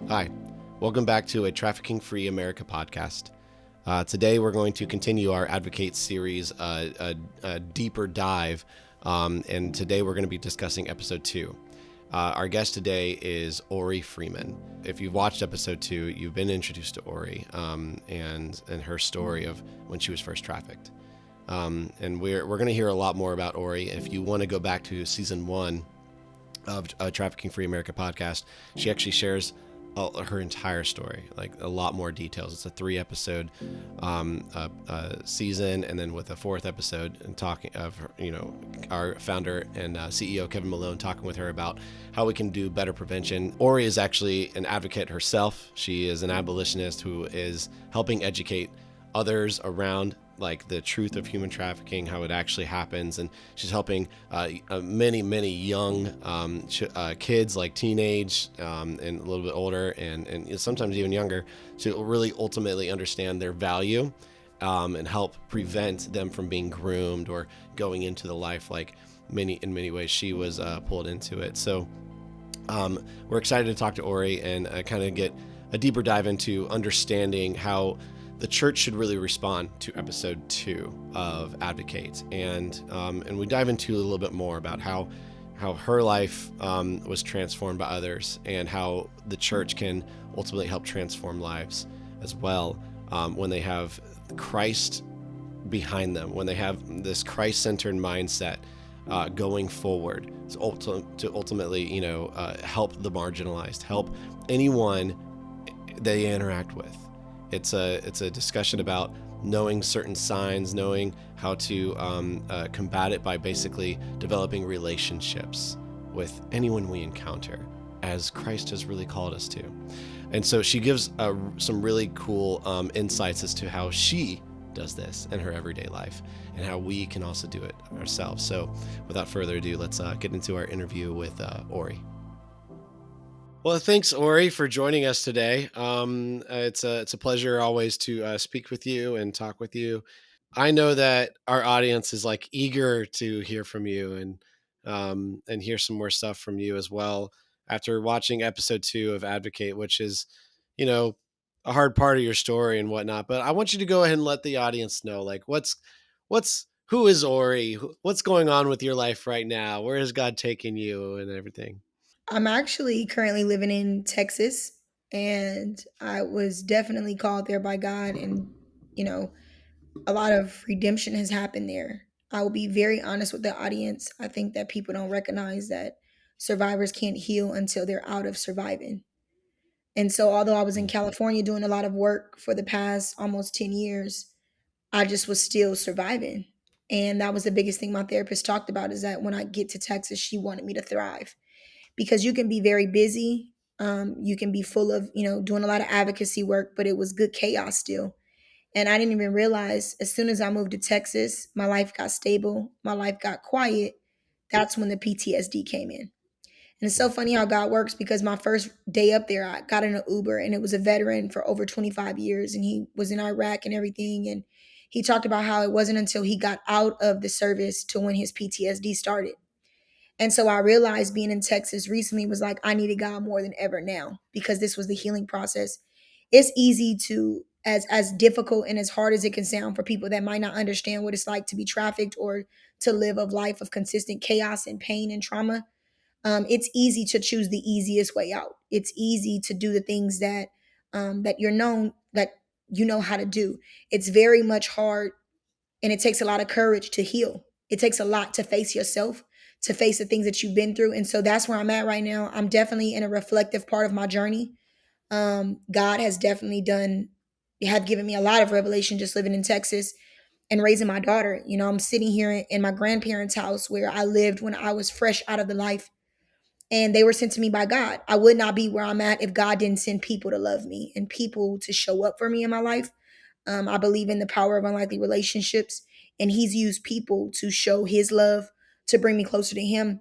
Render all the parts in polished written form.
Hi, welcome back to a Trafficking Free America podcast. Today we're going to continue our Advocate series, a deeper dive, and today we're going to be discussing episode 2. Our guest today is Oree Freeman. If you've watched episode 2, you've been introduced to Oree and her story of when she was first trafficked. And we're going to hear a lot more about Oree. If you want to go back to season 1 of Trafficking Free America podcast, she actually shares her entire story, like a lot more details. It's a 3-episode season, and then with a 4th episode, and talking of her, our founder and CEO Kevin Malone talking with her about how we can do better prevention. Oree is actually an advocate herself. She is an abolitionist who is helping educate others around like the truth of human trafficking, how it actually happens, and she's helping many young kids, like teenage and a little bit older, and sometimes even younger, to really ultimately understand their value and help prevent them from being groomed or going into the life like in many ways she was pulled into it. So we're excited to talk to Oree and kind of get a deeper dive into understanding how the church should really respond to episode 2 of Advocate, and we dive into a little bit more about how her life was transformed by others, and how the church can ultimately help transform lives as well when they have Christ behind them, when they have this Christ-centered mindset going forward to ultimately help the marginalized, help anyone they interact with. It's a discussion about knowing certain signs, knowing how to combat it by basically developing relationships with anyone we encounter, as Christ has really called us to. And so she gives some really cool insights as to how she does this in her everyday life, and how we can also do it ourselves. So without further ado, let's get into our interview with Oree. Well, thanks, Oree, for joining us today. It's a pleasure always to speak with you and talk with you. I know that our audience is like eager to hear from you and hear some more stuff from you as well after watching episode 2 of Advocate, which is, a hard part of your story and whatnot. But I want you to go ahead and let the audience know, like, who is Oree? What's going on with your life right now? Where has God taken you and everything? I'm actually currently living in Texas, and I was definitely called there by God, and you know, a lot of redemption has happened there. I will be very honest with the audience. I think that people don't recognize that survivors can't heal until they're out of surviving. And so, although I was in California doing a lot of work for the past almost 10 years, I just was still surviving. And that was the biggest thing my therapist talked about, is that when I get to Texas, she wanted me to thrive, because you can be very busy. You can be full of, doing a lot of advocacy work, but it was good chaos still. And I didn't even realize, as soon as I moved to Texas, my life got stable, my life got quiet. That's when the PTSD came in. And it's so funny how God works, because my first day up there, I got in an Uber, and it was a veteran for over 25 years, and he was in Iraq and everything. And he talked about how it wasn't until he got out of the service to when his PTSD started. And so I realized, being in Texas recently, was like, I needed God more than ever now, because this was the healing process. It's easy to, as difficult and as hard as it can sound for people that might not understand what it's like to be trafficked, or to live a life of consistent chaos and pain and trauma. It's easy to choose the easiest way out. It's easy to do the things that you know how to do. It's very much hard, and it takes a lot of courage to heal. It takes a lot to face yourself, to face the things that you've been through. And so that's where I'm at right now. I'm definitely in a reflective part of my journey. God has definitely have given me a lot of revelation just living in Texas and raising my daughter. I'm sitting here in my grandparents' house, where I lived when I was fresh out of the life, and they were sent to me by God. I would not be where I'm at if God didn't send people to love me and people to show up for me in my life. I believe in the power of unlikely relationships, and He's used people to show His love, to bring me closer to Him.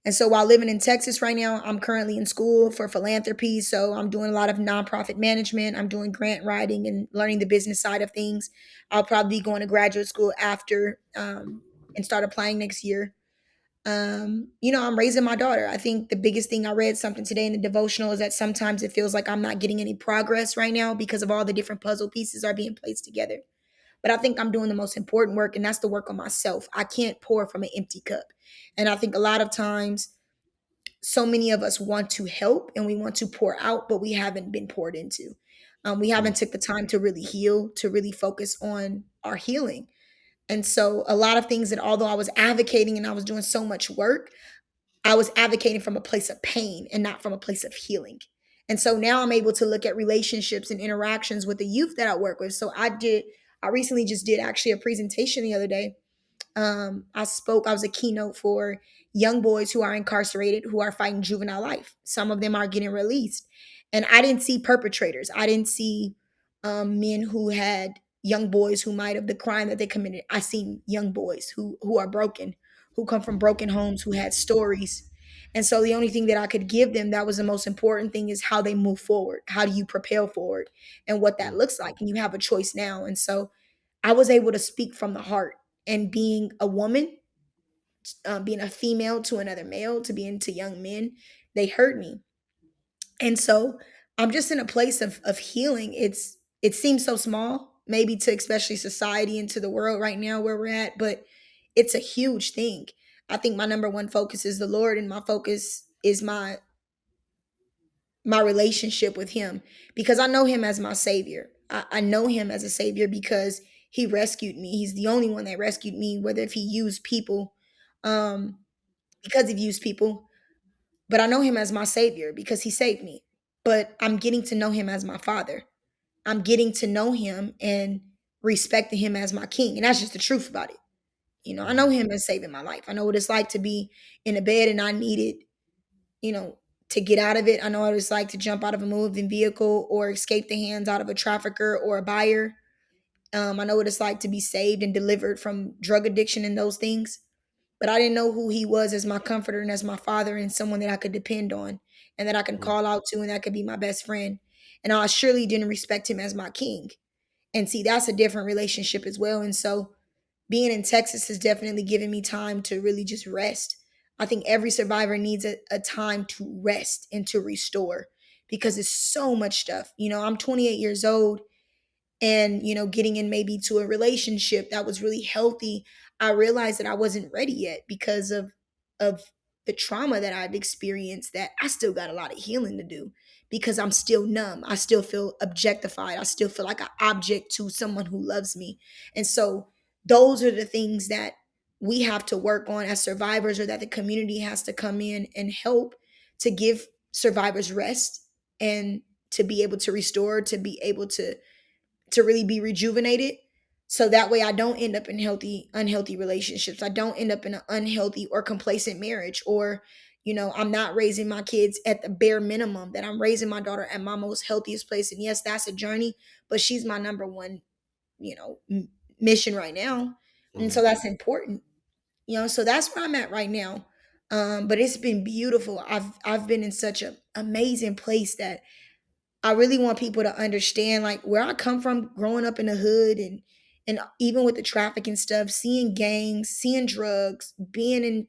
And so, while living in Texas right now, I'm currently in school for philanthropy. So I'm doing a lot of nonprofit management. I'm doing grant writing and learning the business side of things. I'll probably be going to graduate school after, and start applying next year. I'm raising my daughter. I think the biggest thing, I read something today in the devotional, is that sometimes it feels like I'm not getting any progress right now because of all the different puzzle pieces are being placed together. But I think I'm doing the most important work, and that's the work on myself. I can't pour from an empty cup. And I think a lot of times, so many of us want to help and we want to pour out, but we haven't been poured into. We Mm, haven't took the time to really heal, to really focus on our healing. And so a lot of things that, although I was advocating and I was doing so much work, I was advocating from a place of pain and not from a place of healing. And so now I'm able to look at relationships and interactions with the youth that I work with. I recently just did actually a presentation the other day. I was a keynote for young boys who are incarcerated, who are fighting juvenile life. Some of them are getting released. And I didn't see perpetrators. I didn't see men who had young boys who might have the crime that they committed. I seen young boys who are broken, who come from broken homes, who had stories. And so the only thing that I could give them that was the most important thing is how they move forward. How do you propel forward and what that mm, looks like? And you have a choice now. And so I was able to speak from the heart, and being a woman, being a female to another male, to being to young men, they hurt me. And so I'm just in a place of healing. It seems so small, maybe to especially society and to the world right now where we're at, but it's a huge thing. I think my number one focus is the Lord, and my focus is my relationship with him, because I know him as my savior. I know him as a savior because he rescued me. He's the only one that rescued me, whether if he used people, um, because he used people, but I know him as my savior because he saved me. But I'm getting to know him as my father. I'm getting to know him and respecting him as my king. And that's just the truth about it. I know mhm, him as saving my life. I know what it's like to be in a bed and I needed, you know, to get out of it. I know what it's like to jump out of a moving vehicle or escape the hands out of a trafficker or a buyer. I know what it's like to be saved and delivered from drug addiction and those things. But I didn't know who he was as my comforter and as my father, and someone that I could depend on and that I can mm, call out to and that could be my best friend. And I surely didn't respect him as my king. And see, that's a different relationship as well. And so being in Texas has definitely given me time to really just rest. I think every survivor needs a time to rest and to restore, because it's so much stuff. I'm 28 years old, and getting in maybe to a relationship that was really healthy, I realized that I wasn't ready yet because of the trauma that I've experienced, that I still got a lot of healing to do, because I'm still numb. I still feel objectified. I still feel like an object to someone who loves me. And so those are the things that we have to work on as survivors, or that the community has to come in and help to give survivors rest, and to be able to restore, to be able to really be rejuvenated, so that way I don't end up in unhealthy relationships. I don't end up in an unhealthy or complacent marriage, or I'm not raising my kids at the bare minimum, that I'm raising my daughter at my most healthiest place. And yes, that's a journey, but she's my number one you know m- mission right now. And mhm, so that's important. So that's where I'm at right now. But it's been beautiful. I've been in such an amazing place that I really want people to understand, like, where I come from, growing up in the hood, and even with the trafficking stuff, seeing gangs, seeing drugs, being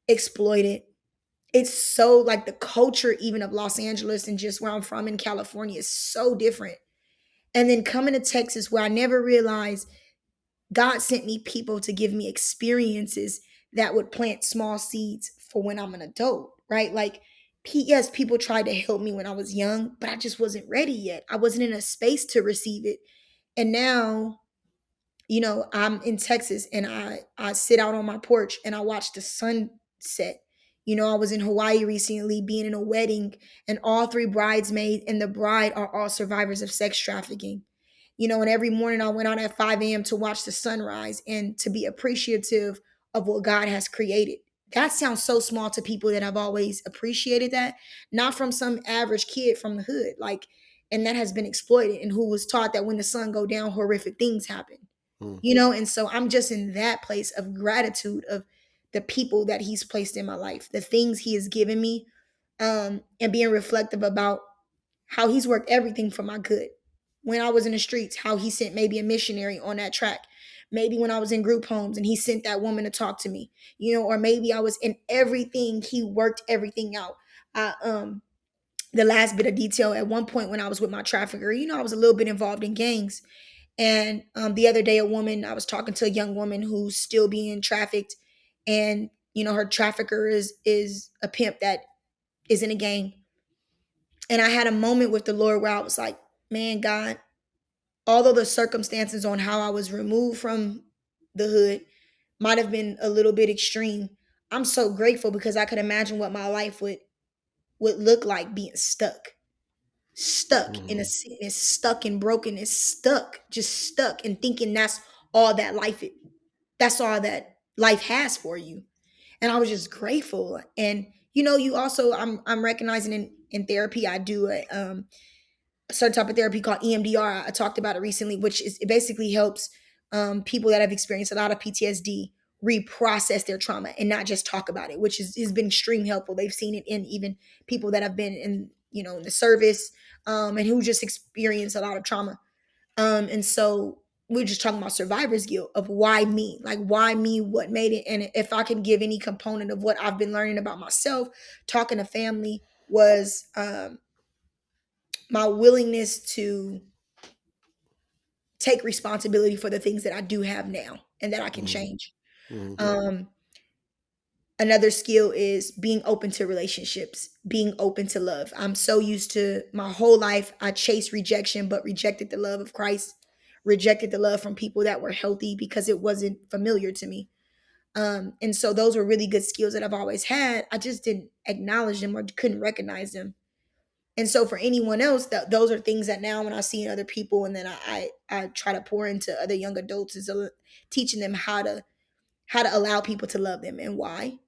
exploited. It's so, like, the culture even of Los Angeles and just where I'm from in California is so different. And then coming to Texas, where I never realized God sent me people to give me experiences that would plant small seeds for when I'm an adult, right? Like, yes, people tried to help me when I was young, but I just wasn't ready yet. I wasn't in a space to receive it. And now, I'm in Texas, and I sit out on my porch and I watch the sun set. I was in Hawaii recently, being in a wedding, and all three bridesmaids and the bride are all survivors of sex trafficking. And every morning I went out at 5 a.m. to watch the sunrise and to be appreciative of what God has created. That sounds so small to people that have always appreciated that, not from some average kid from the hood, like, and that has been exploited, and who was taught that when the sun go down, horrific things happen. mm, And so I'm just in that place of gratitude of the people that he's placed in my life, the things he has given me, and being reflective about how he's worked everything for my good. When I was in the streets, how he sent maybe a missionary on that track. maybe when I was in group homes and he sent that woman to talk to me, or maybe I was in everything. He worked everything out. I The last bit of detail, at one point when I was with my trafficker, I was a little bit involved in gangs. And the other day, I was talking to a young woman who's still being trafficked, and her trafficker is a pimp that is in a gang. And I had a moment with the Lord where I was like, man, God, although the circumstances on how I was removed from the hood might have been a little bit extreme, I'm so grateful because I could imagine what my life would look like being stuck in a Mhm. sickness, stuck in brokenness, just stuck, and thinking all that life that's all that life has for you. And I was just grateful. And you also, I'm recognizing in therapy, I do a certain type of therapy called EMDR. I talked about it recently, which is, it basically helps people that have experienced a lot of PTSD reprocess their trauma and not just talk about it, which has been extremely helpful. They've seen it in even people that have been in the service, and who just experienced a lot of trauma. And so we're just talking about survivor's guilt of why me, like why me, what made it. And if I can give any component of what I've been learning about myself, talking to family, was my willingness to take responsibility for the things that I do have now and that I can Mhm. change. Mhm. Um, Another skill is being open to relationships, being open to love. I'm so used to my whole life, I chased rejection, but rejected the love of Christ, rejected the love from people that were healthy because it wasn't familiar to me. And so those were really good skills that I've always had. I just didn't acknowledge them or couldn't recognize them. And so for anyone else, those are things that now when I see in other people, and then I try to pour into other young adults, is teaching them how to allow people to love them and why,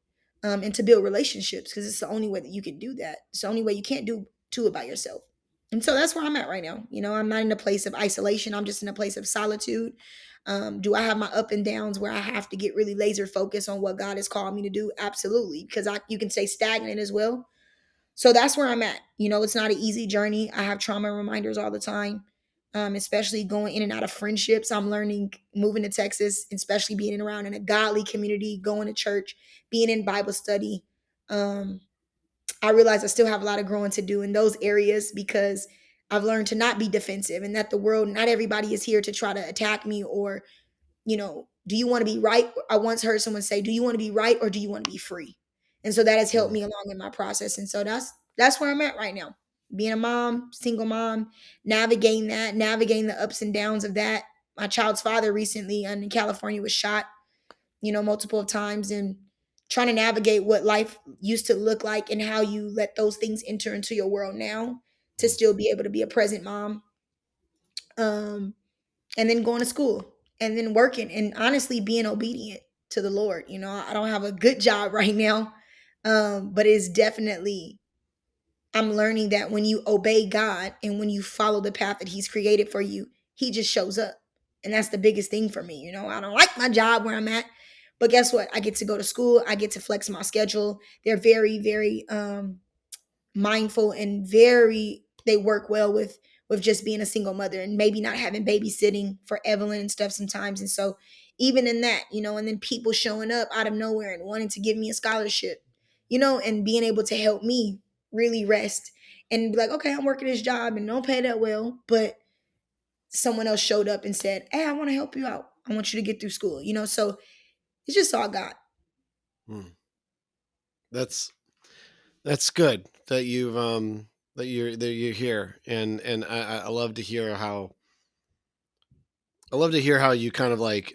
and to build relationships, because it's the only way that you can do that. It's the only way. You can't do it by yourself. And so that's where I'm at right now. I'm not in a place of isolation. I'm just in a place of solitude. Do I have my up and downs where I have to get really laser focused on what God has called me to do? Absolutely, because you can stay stagnant as well. So that's where I'm at. It's not an easy journey. I have trauma reminders all the time, especially going in and out of friendships. I'm learning moving to Texas, especially being around in a godly community, going to church, being in Bible study. Um, I realize I still have a lot of growing to do in those areas because I've learned to not be defensive, and that the world, not everybody is here to try to attack me, or do you want to be right? I once heard someone say, do you want to be right or do you want to be free? And so that has helped Mhm. me along in my process. And so that's where I'm at right now. Being a mom, single mom, navigating the ups and downs of that. My child's father recently in California was shot, multiple times, and trying to navigate what life used to look like and how you let those things enter into your world now to Mhm. still be able to be a present mom. Um, and then going to school and then working and honestly being obedient to the Lord. I don't have a good job right now, but it's definitely, I'm learning that when you obey God and when you follow the path that He's created for you, He just shows up. And that's the biggest thing for me. I don't like my job where I'm at, but guess what? I get to go to school, I get to flex my schedule. They're very, very mindful and they work well with just being a single mother and maybe not having babysitting for Evelyn and stuff sometimes. And so even in that, and then people showing up out of nowhere and wanting to give me a scholarship, and being able to help me really rest and be like, okay, I'm working this job and don't pay that well, but someone else showed up and said, hey, I want to help you out, I want you to get through school. So it's just all God. Mhm. That's that's good that you're here, and I love to hear how you kind of like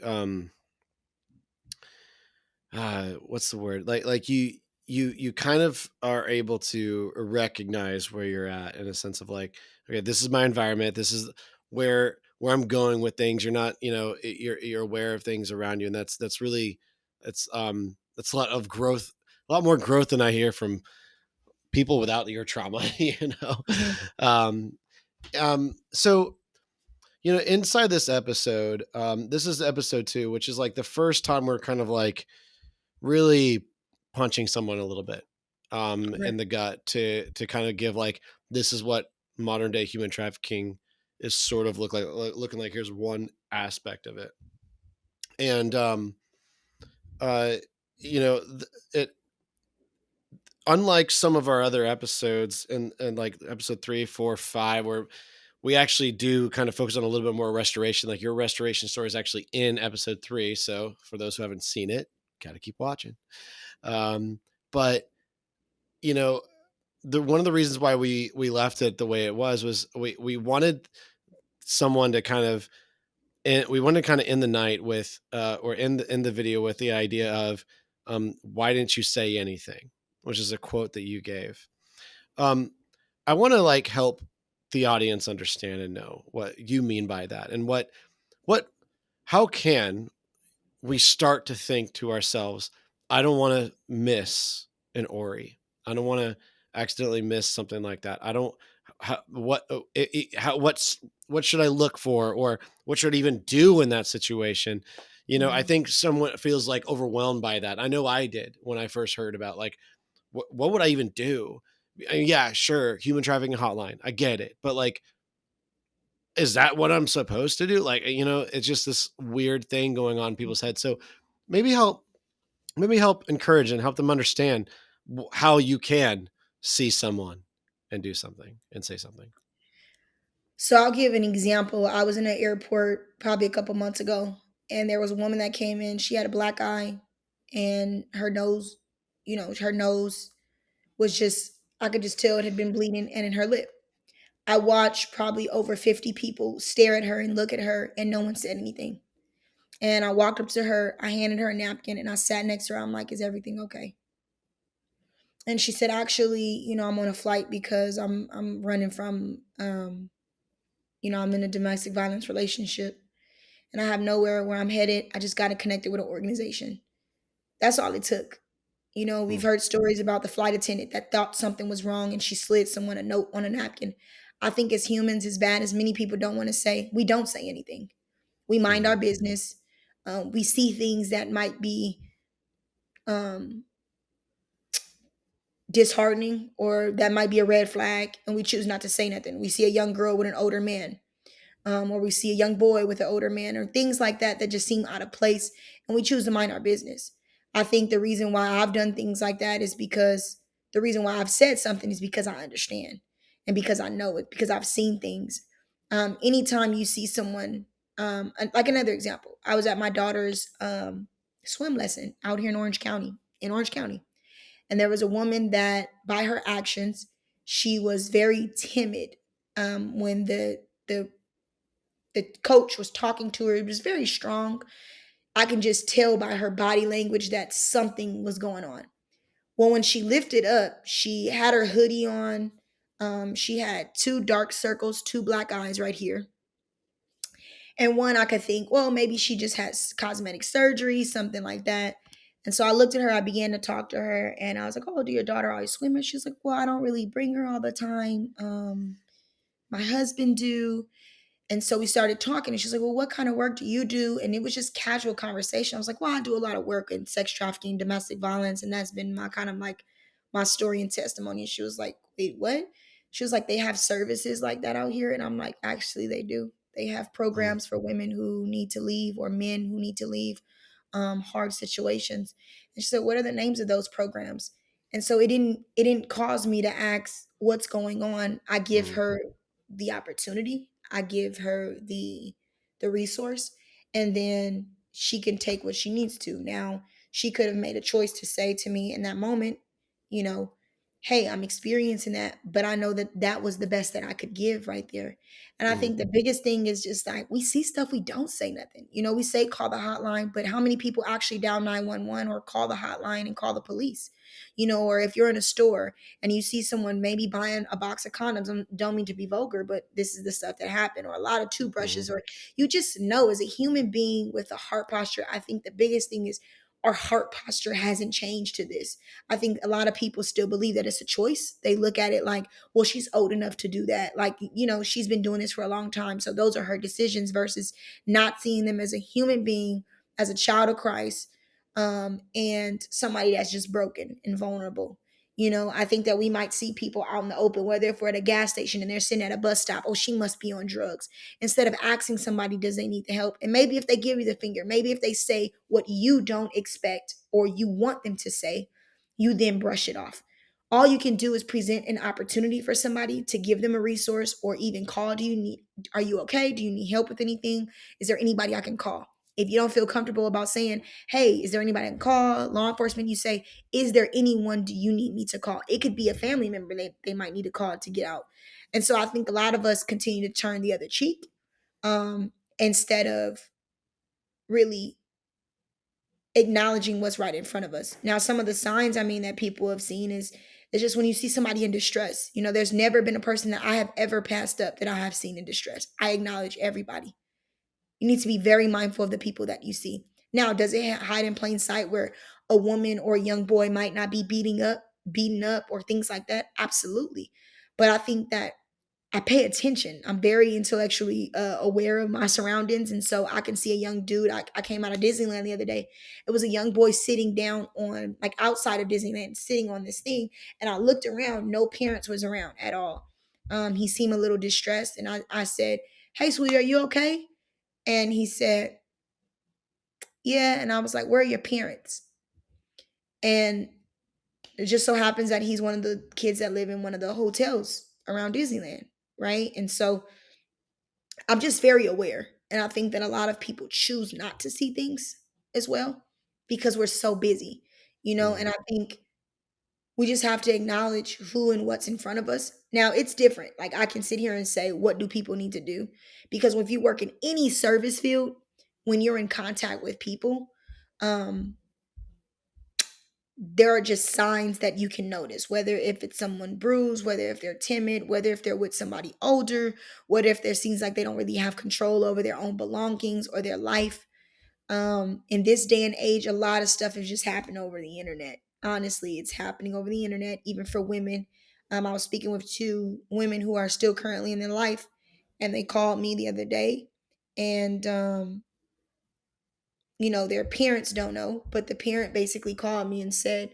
what's the word, like you kind of are able to recognize where you're at, in a sense of like, okay, this is my environment, this is where I'm going with things. You're not, you're aware of things around you, and that's really, that's a lot of growth, a lot more growth than I hear from people without your trauma. Mhm. um so inside this episode, this is episode 2, which is like the first time we're kind of like really punching someone a little bit in Correct. the gut, to kind of give like, this is what modern day human trafficking is sort of looking like. Here's one aspect of it. And uh, it, unlike some of our other episodes, and like episode 3, 4, 5, where we actually do kind of focus on a little bit more restoration. Like your restoration story is actually in episode 3. So for those who haven't seen it, gotta keep watching. But you know, the one of the reasons why we left it the way it was we wanted someone to kind of, and we wanted to kind of end the night with or end the video with the idea of why didn't you say anything, which is a quote that you gave. um I want to like help the audience understand and know what you mean by that, and what how can we start to think to ourselves, I don't want to miss an Oree. I don't want to accidentally miss something like that. I don't, what, what should I look for, or what should I even do in that situation? I Mhm. think someone feels like overwhelmed by that. I know I did when I first heard about like, what would I even do? I mean, yeah, sure. Human trafficking hotline. I get it. But like, is that what I'm supposed to do? Like, it's just this weird thing going on in people's heads. So maybe help, encourage and help them understand how you can see someone and do something and say something. So I'll give an example. I was in an airport probably a couple months ago, and there was a woman that came in. She had a black eye, and her nose, her nose was just, I could just tell it had been bleeding, and in her lip. I watched probably over 50 people stare at her and look at her, and no one said anything. And I walked up to her, I handed her a napkin, and I sat next to her. I'm like, "Is everything okay?" And she said, "Actually, I'm on a flight because I'm running from I'm in a domestic violence relationship and I have nowhere where I'm headed. I just got connected with an organization." That's all it took. We've Mm, heard stories about the flight attendant that thought something was wrong and she slid someone a note on a napkin. I think as humans, as bad as many people don't want to say, we don't say anything. We mind our mhm, business. We see things that might be um, disheartening or that might be a red flag, and we choose not to say nothing. We see a young girl with an older man, or we see a young boy with an older man, or things like that that just seem out of place, and we choose to mind our business. I think the reason why I've done things like that is because the reason why I've said something is because I understand and because I know it, because I've seen things. Anytime you see someone, like another example, I was at my daughter's swim lesson out here in Orange County, and there was a woman that, by her actions, she was very timid when the coach was talking to her. It was very strong. I can just tell by her body language that something was going on. Well, when she lifted up, she had her hoodie on. She had two dark circles, two black eyes right here. And one I could think, well, maybe she just has cosmetic surgery, something like that. And so I looked at her, I began to talk to her, and I was like, "Oh, do your daughter always swim?" And she's like, "Well, I don't really bring her all the time. My husband do." And so we started talking, and she's like, "Well, what kind of work do you do?" And it was just casual conversation. I was like, "Well, I do a lot of work in sex trafficking, domestic violence, and that's been my kind of like my story and testimony." And she was like, "Wait, what?" She was like, "They have services like that out here." And I'm like, "Actually, they do. They have mm, programs for women who need to leave or men who need to leave hard situations." And she said, "What are the names of those programs?" And so it didn't cause me to ask what's going on. I give mm, her the opportunity. I give her the resource, and then she can take what she needs to. Now, she could have made a choice to say to me in that moment, you know, "Hey, I'm experiencing that, but I know that that was the best that I could give right there." And I mm, think the biggest thing is just like we see stuff, we don't say nothing. We say call the hotline, but how many people actually dial 911 or call the hotline and call the police? Or if you're in a store and you see someone maybe buying a box of condoms, I don't mean to be vulgar, but this is the stuff that happened, or a lot of toothbrushes, mhm, or you just know as a human being with a heart posture. I think the biggest thing is our heart posture hasn't changed to this. I think a lot of people still believe that it's a choice. They look at it like, well, she's old enough to do that. Like, she's been doing this for a long time. So those are her decisions versus not seeing them as a human being, as a child of Christ, and somebody that's just broken and vulnerable. I think that we might see people out in the open, whether if we're at a gas station and they're sitting at a bus stop, oh, she must be on drugs. Instead of asking somebody, does they need the help? And maybe if they give you the finger, maybe if they say what you don't expect or you want them to say, you then brush it off. All you can do is present an opportunity for somebody to give them a resource or even call. Are you okay? Do you need help with anything? Is there anybody I can call? If you don't feel comfortable about saying, hey, is there anybody I can call? Law enforcement, you say, is there anyone do you need me to call? It could be a family member they might need to call to get out. And so I think a lot of us continue to turn the other cheek, instead of really acknowledging what's right in front of us. Now, some of the signs, I mean, that people have seen is it's just when you see somebody in distress. There's never been a person that I have ever passed up that I have seen in distress. I acknowledge everybody. You need to be very mindful of the people that you see. Now, does it hide in plain sight where a woman or a young boy might not be beaten up, or things like that? Absolutely. But I think that I pay attention. I'm very intellectually aware of my surroundings. And so I can see a young dude. I came out of Disneyland the other day. It was a young boy sitting down on, like, outside of Disneyland, sitting on this thing. And I looked around, no parents was around at all. He seemed a little distressed. And I said, hey, sweetie, are you okay? And he said, yeah. And I was like, where are your parents? And it just so happens that he's one of the kids that live in one of the hotels around Disneyland. Right. And so I'm just very aware. And I think that a lot of people choose not to see things as well because we're so busy, Mm-hmm. and I think we just have to acknowledge who and what's in front of us. Now, it's different. Like, I can sit here and say, what do people need to do? Because if you work in any service field, when you're in contact with people, um, there are just signs that you can notice, whether if it's someone bruised, whether if they're timid, whether if they're with somebody older, whether if there seems like they don't really have control over their own belongings or their life. In this day and age, a lot of stuff has just happened over the internet. Honestly, it's happening over the internet, even for women. I was speaking with two women who are still currently in their life, and they called me the other day, and their parents don't know, but the parent basically called me and said,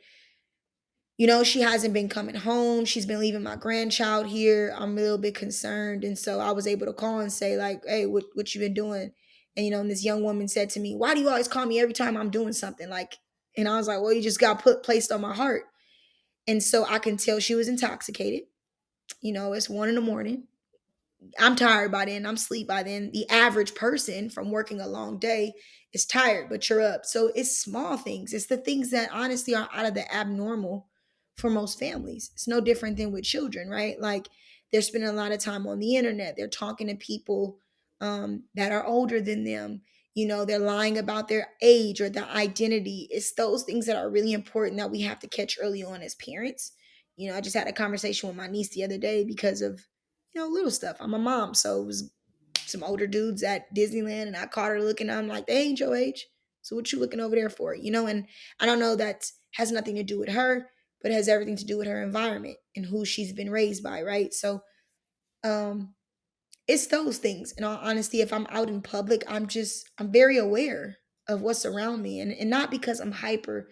she hasn't been coming home. She's been leaving my grandchild here. I'm a little bit concerned. And so I was able to call and say, like, hey, what you been doing? And this young woman said to me, why do you always call me every time I'm doing something? Like, and I was like, well, you just got placed on my heart. And so I can tell she was intoxicated. It's 1 in the morning. I'm tired by then. I'm asleep by then. The average person from working a long day is tired, but you're up. So it's small things. It's the things that honestly are out of the abnormal for most families. It's no different than with children, right? Like, they're spending a lot of time on the internet. They're talking to people that are older than them. They're lying about their age or their identity. It's those things that are really important that we have to catch early on as parents. I just had a conversation with my niece the other day because of little stuff. I'm a mom, so it was some older dudes at Disneyland, and I caught her looking. I'm like, they ain't your age, so what you looking over there for? And I don't know, that has nothing to do with her, but it has everything to do with her environment and who she's been raised by, right? So, it's those things. In all honesty, if I'm out in public, I'm very aware of what's around me, and not because I'm hyper,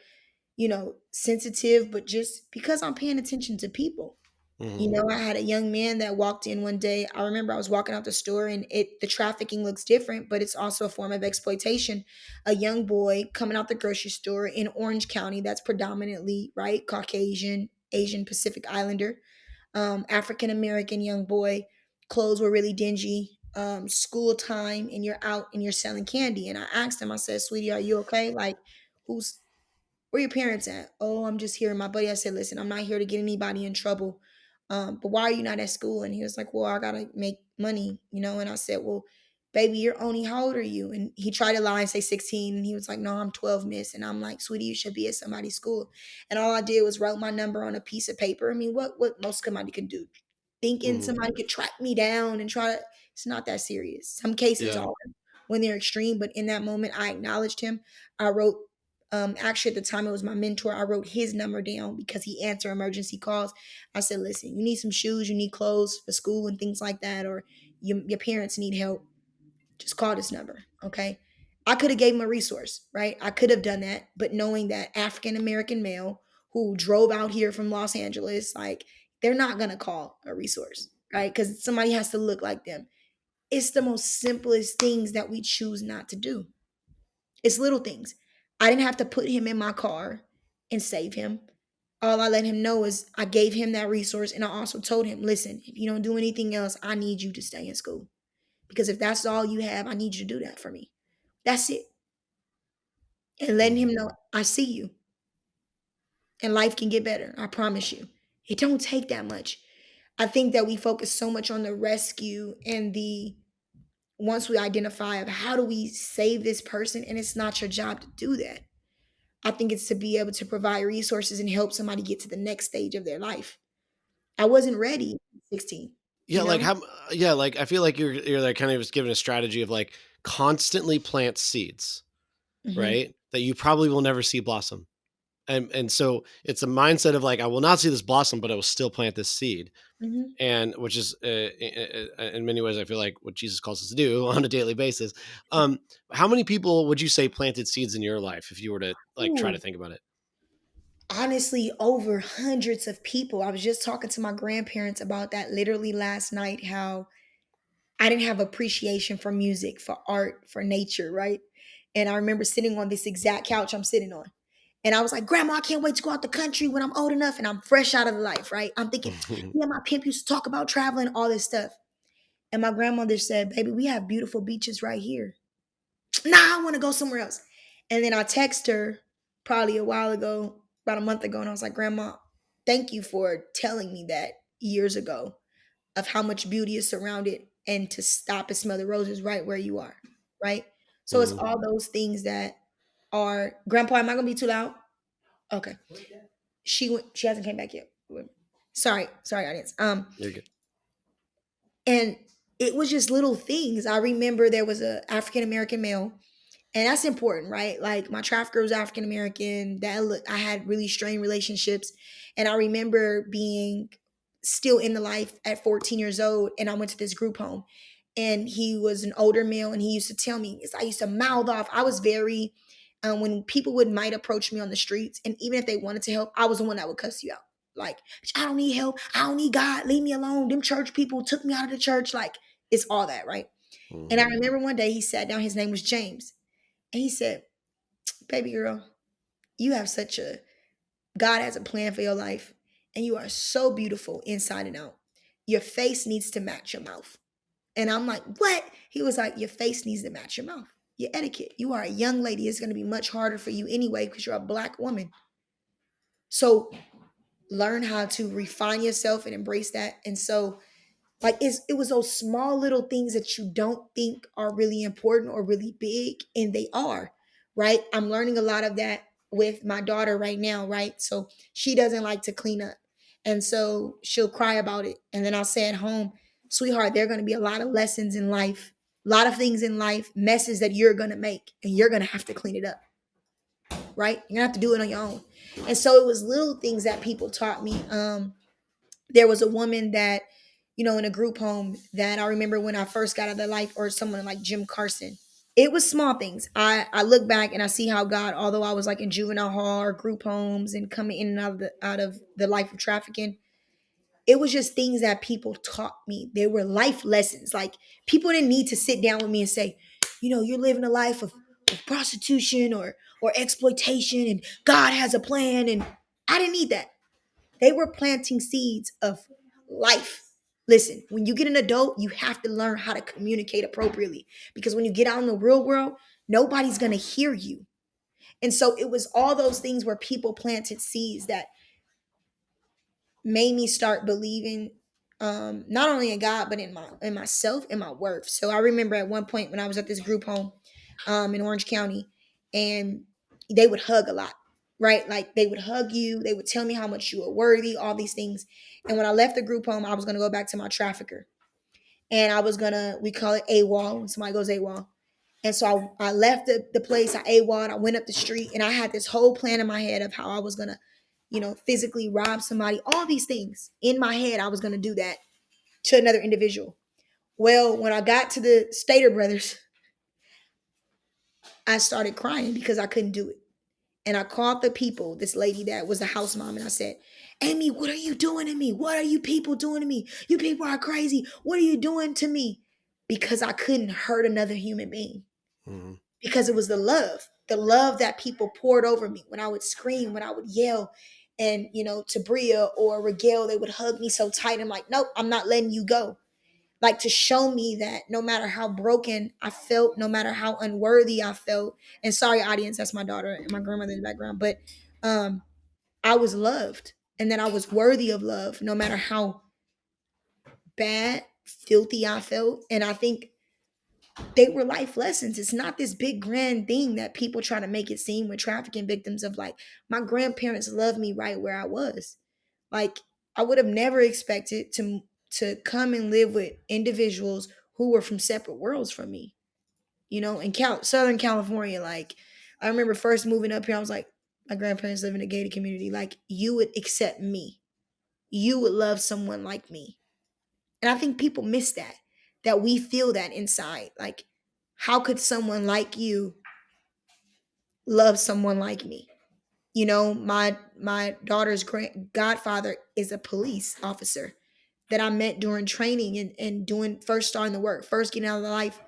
sensitive, but just because I'm paying attention to people. Mm-hmm. I had a young man that walked in one day. I remember I was walking out the store, and the trafficking looks different, but it's also a form of exploitation. A young boy coming out the grocery store in Orange County that's predominantly, right, Caucasian, Asian Pacific Islander, African American young boy. Clothes were really dingy. School time, and you're out and you're selling candy. And I asked him, I said, sweetie, are you okay? Like, who's where your parents at? Oh, I'm just here with my buddy. I said, listen, I'm not here to get anybody in trouble. But why are you not at school? And he was like, well, I gotta make money. And I said, well, baby, you're only, how old are you? And he tried to lie and say 16. And he was like, no, I'm 12, miss. And I'm like, sweetie, you should be at somebody's school. And all I did was wrote my number on a piece of paper. I mean, what most somebody could do? Thinking Mm-hmm. somebody could track me down and try to, it's not that serious. Some cases Yeah. are when they're extreme, but in that moment, I acknowledged him. I wrote, actually at the time it was my mentor. I wrote his number down because he answered emergency calls. I said, listen, you need some shoes, you need clothes for school and things like that, or your parents need help, just call this number. Okay. I could have gave him a resource, right? I could have done that, but knowing that African American male who drove out here from Los Angeles, like they're not gonna call a resource, right? Because somebody has to look like them. It's the most simplest things that we choose not to do. It's little things. I didn't have to put him in my car and save him. All I let him know is I gave him that resource, and I also told him, listen, if you don't do anything else, I need you to stay in school. Because if that's all you have, I need you to do that for me. That's it. And letting him know I see you and life can get better. I promise you. It don't take that much. I think that we focus so much on the rescue and the once we identify of how do we save this person, and it's not your job to do that. I think it's to be able to provide resources and help somebody get to the next stage of their life. I wasn't ready at 16, Yeah, you like know? how yeah, like I feel like you're like kind of just given a strategy of like constantly plant seeds, Hmm. right? That you probably will never see blossom. And so it's a mindset of like I will not see this blossom, but I will still plant this seed. Hmm. And which is in many ways I feel like what Jesus calls us to do on a daily basis. How many people would you say planted seeds in your life if you were to like try to Ooh, think about it? honestly, over hundreds of people. I was just talking to my grandparents about that literally last night, how I didn't have appreciation for music, for art, for nature, right? And I remember sitting on this exact couch I'm sitting on. And I was like, Grandma, I can't wait to go out the country when I'm old enough and I'm fresh out of the life, right? I'm thinking, yeah, my pimp used to talk about traveling, all this stuff. And my grandmother said, baby, we have beautiful beaches right here. Nah, I want to go somewhere else. And then I text her probably a while ago, about a month ago, and I was like, Grandma, thank you for telling me that years ago of how much beauty is surrounded and to stop and smell the roses right where you are, right? So it's Mhm. all those things that are Grandpa, am I gonna be too loud? Okay. She hasn't came back yet. Sorry, audience. You're good. And it was just little things. I remember there was a African American male, and that's important, right? Like my trafficker was African American. I had really strained relationships, and I remember being still in the life at 14 years old, and I went to this group home, and he was an older male, and he used to tell me, I used to mouth off. I was very, when people would might approach me on the streets, and even if they wanted to help, I was the one that would cuss you out. Like, I don't need help. I don't need God. Leave me alone. Them church people took me out of the church. Like, it's all that, right? And I Mhm. remember one day he sat down. His name was James, and he said, baby girl, you have such a, God has a plan for your life, and you are so beautiful inside and out. Your face needs to match your mouth. And I'm like, what? He was like, your face needs to match your mouth. Your etiquette. You are a young lady. It's going to be much harder for you anyway because you're a black woman. So learn how to refine yourself and embrace that. And so like it was those small little things that you don't think are really important or really big, and they are, right? I'm learning a lot of that with my daughter right now, right? So she doesn't like to clean up. And so she'll cry about it. And then I'll say at home, sweetheart, there are going to be a lot of lessons in life, a lot of things in life, messes that you're going to make, and you're going to have to clean it up, right? You're going to have to do it on your own. And so it was little things that people taught me. There was a woman that, in a group home that I remember when I first got out of their life, or someone like Jim Carson. It was small things. I look back and I see how God, although I was like in juvenile hall or group homes and coming in and out of the life of trafficking, it was just things that people taught me. They were life lessons. Like people didn't need to sit down with me and say, you're living a life of prostitution or exploitation, and God has a plan. And I didn't need that. They were planting seeds of life. Listen, when you get an adult, you have to learn how to communicate appropriately, because when you get out in the real world, nobody's going to hear you. And so it was all those things where people planted seeds that made me start believing, not only in God but in myself and my worth. So I remember at one point when I was at this group home in Orange County, and they would hug a lot, right? Like they would hug you, they would tell me how much you were worthy, all these things. And when I left the group home, I was gonna go back to my trafficker, and I was gonna, we call it AWOL when somebody goes AWOL. And so I left the place, I AWOL, I went up the street, and I had this whole plan in my head of how I was gonna, physically rob somebody, all these things in my head. I was gonna do that to another individual. Well, when I got to the Stater Brothers, I started crying because I couldn't do it. And I called the people, this lady that was the house mom, and I said, Amy, what are you doing to me? What are you people doing to me? You people are crazy. What are you doing to me? Because I couldn't hurt another human being. Mhm. Because it was the love that people poured over me when I would scream, when I would yell. And, to Bria or Regale, they would hug me so tight. I'm like, nope, I'm not letting you go. Like, to show me that no matter how broken I felt, no matter how unworthy I felt, and sorry, audience, that's my daughter and my grandmother in the background, but um, I was loved and that I was worthy of love, no matter how bad, filthy I felt. And I think they were life lessons. It's not this big grand thing that people try to make it seem with trafficking victims of, like, my grandparents loved me right where I was. Like, I would have never expected to come and live with individuals who were from separate worlds from me. In Southern California, like, I remember first moving up here, I was like, my grandparents live in a gated community. Like, you would accept me. You would love someone like me. And I think people miss that we feel that inside. Like, how could someone like you love someone like me? My daughter's godfather is a police officer that I met during training and doing first starting the work, first getting out of the life.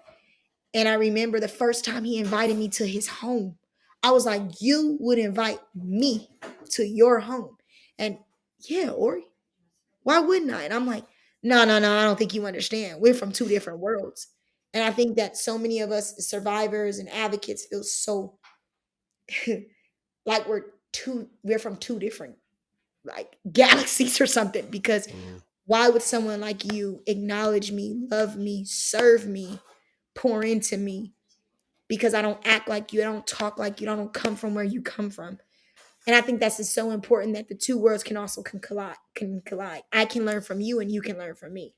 And I remember the first time he invited me to his home. I was like, you would invite me to your home? And yeah, Oree, why wouldn't I? And I'm like, no, no, no, I don't think you understand. We're from two different worlds. And I think that so many of us survivors and advocates feel so like we're from two different, like, galaxies or something. Because Mhm. why would someone like you acknowledge me, love me, serve me, pour into me? Because I don't act like you, I don't talk like you, I don't come from where you come from. And I think that's just so important that the two worlds can collide. I can learn from you and you can learn from me.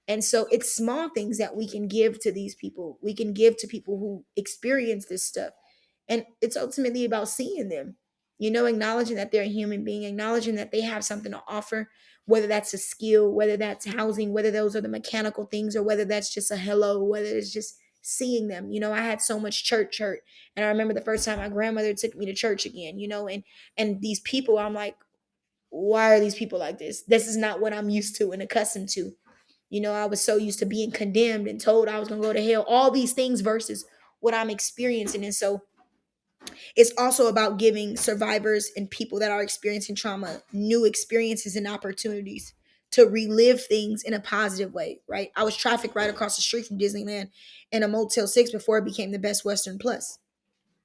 And so it's small things that we can give to these people. We can give to people who experience this stuff. And it's ultimately about seeing them, acknowledging that they're a human being, acknowledging that they have something to offer, whether that's a skill, whether that's housing, whether those are the mechanical things, or whether that's just a hello, whether it's just seeing them. I had so much church hurt. And I remember the first time my grandmother took me to church again, and these people, I'm like, why are these people like this? This is not what I'm used to and accustomed to. I was so used to being condemned and told I was going to go to hell, all these things versus what I'm experiencing. And so it's also about giving survivors and people that are experiencing trauma new experiences and opportunities to relive things in a positive way, right? I was trafficked right across the street from Disneyland in a Motel 6 before it became the Best Western Plus,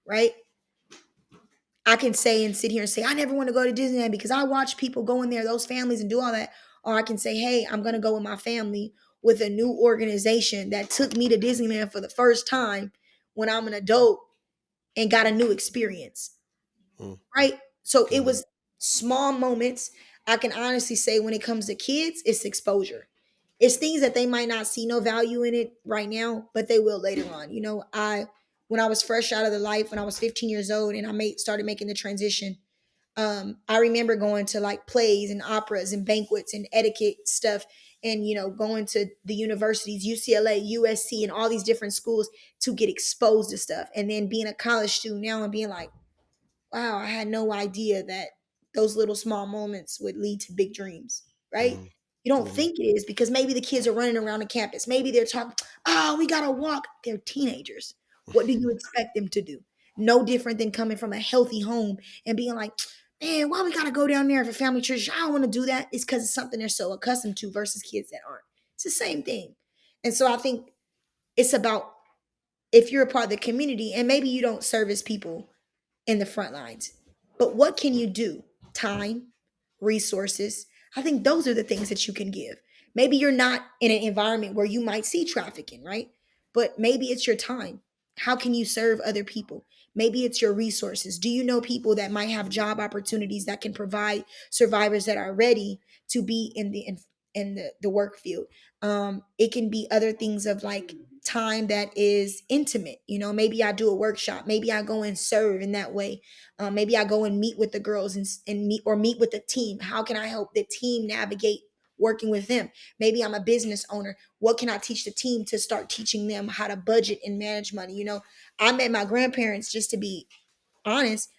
right? I can say and sit here and say, I never want to go to Disneyland because I watch people go in there, those families, and do all that. Or I can say, hey, I'm going to go with my family with a new organization that took me to Disneyland for the first time when I'm an adult and got a new experience, Mhm. right? So it Mhm. was small moments. I can honestly say when it comes to kids, it's exposure. It's things that they might not see no value in it right now, but they will later on. When I was fresh out of the life, when I was 15 years old and I started making the transition, I remember going to like plays and operas and banquets and etiquette stuff, and going to the universities, UCLA, USC, and all these different schools to get exposed to stuff, and then being a college student now and being like, wow, I had no idea that those little small moments would lead to big dreams, right? Mhm. You don't Mhm. think it is because maybe the kids are running around the campus. Maybe they're talking, oh, we got to walk. They're teenagers. What do you expect them to do? No different than coming from a healthy home and being like, man, why we got to go down there for family tradition? I don't want to do that. It's because it's something they're so accustomed to versus kids that aren't. It's the same thing. And so I think it's about, if you're a part of the community and maybe you don't service people in the front lines. But what can you do? Time, resources. I think those are the things that you can give. Maybe you're not in an environment where you might see trafficking, right? But maybe it's your time. How can you serve other people? Maybe it's your resources. Do you know people that might have job opportunities that can provide survivors that are ready to be in the work field? It can be other things of like time that is intimate. Maybe I do a workshop. Maybe I go and serve in that way. Maybe I go and meet with the girls and meet with the team. How can I help the team navigate working with them? Maybe I'm a business owner. What can I teach the team to start teaching them how to budget and manage money? I met my grandparents, just to be honest,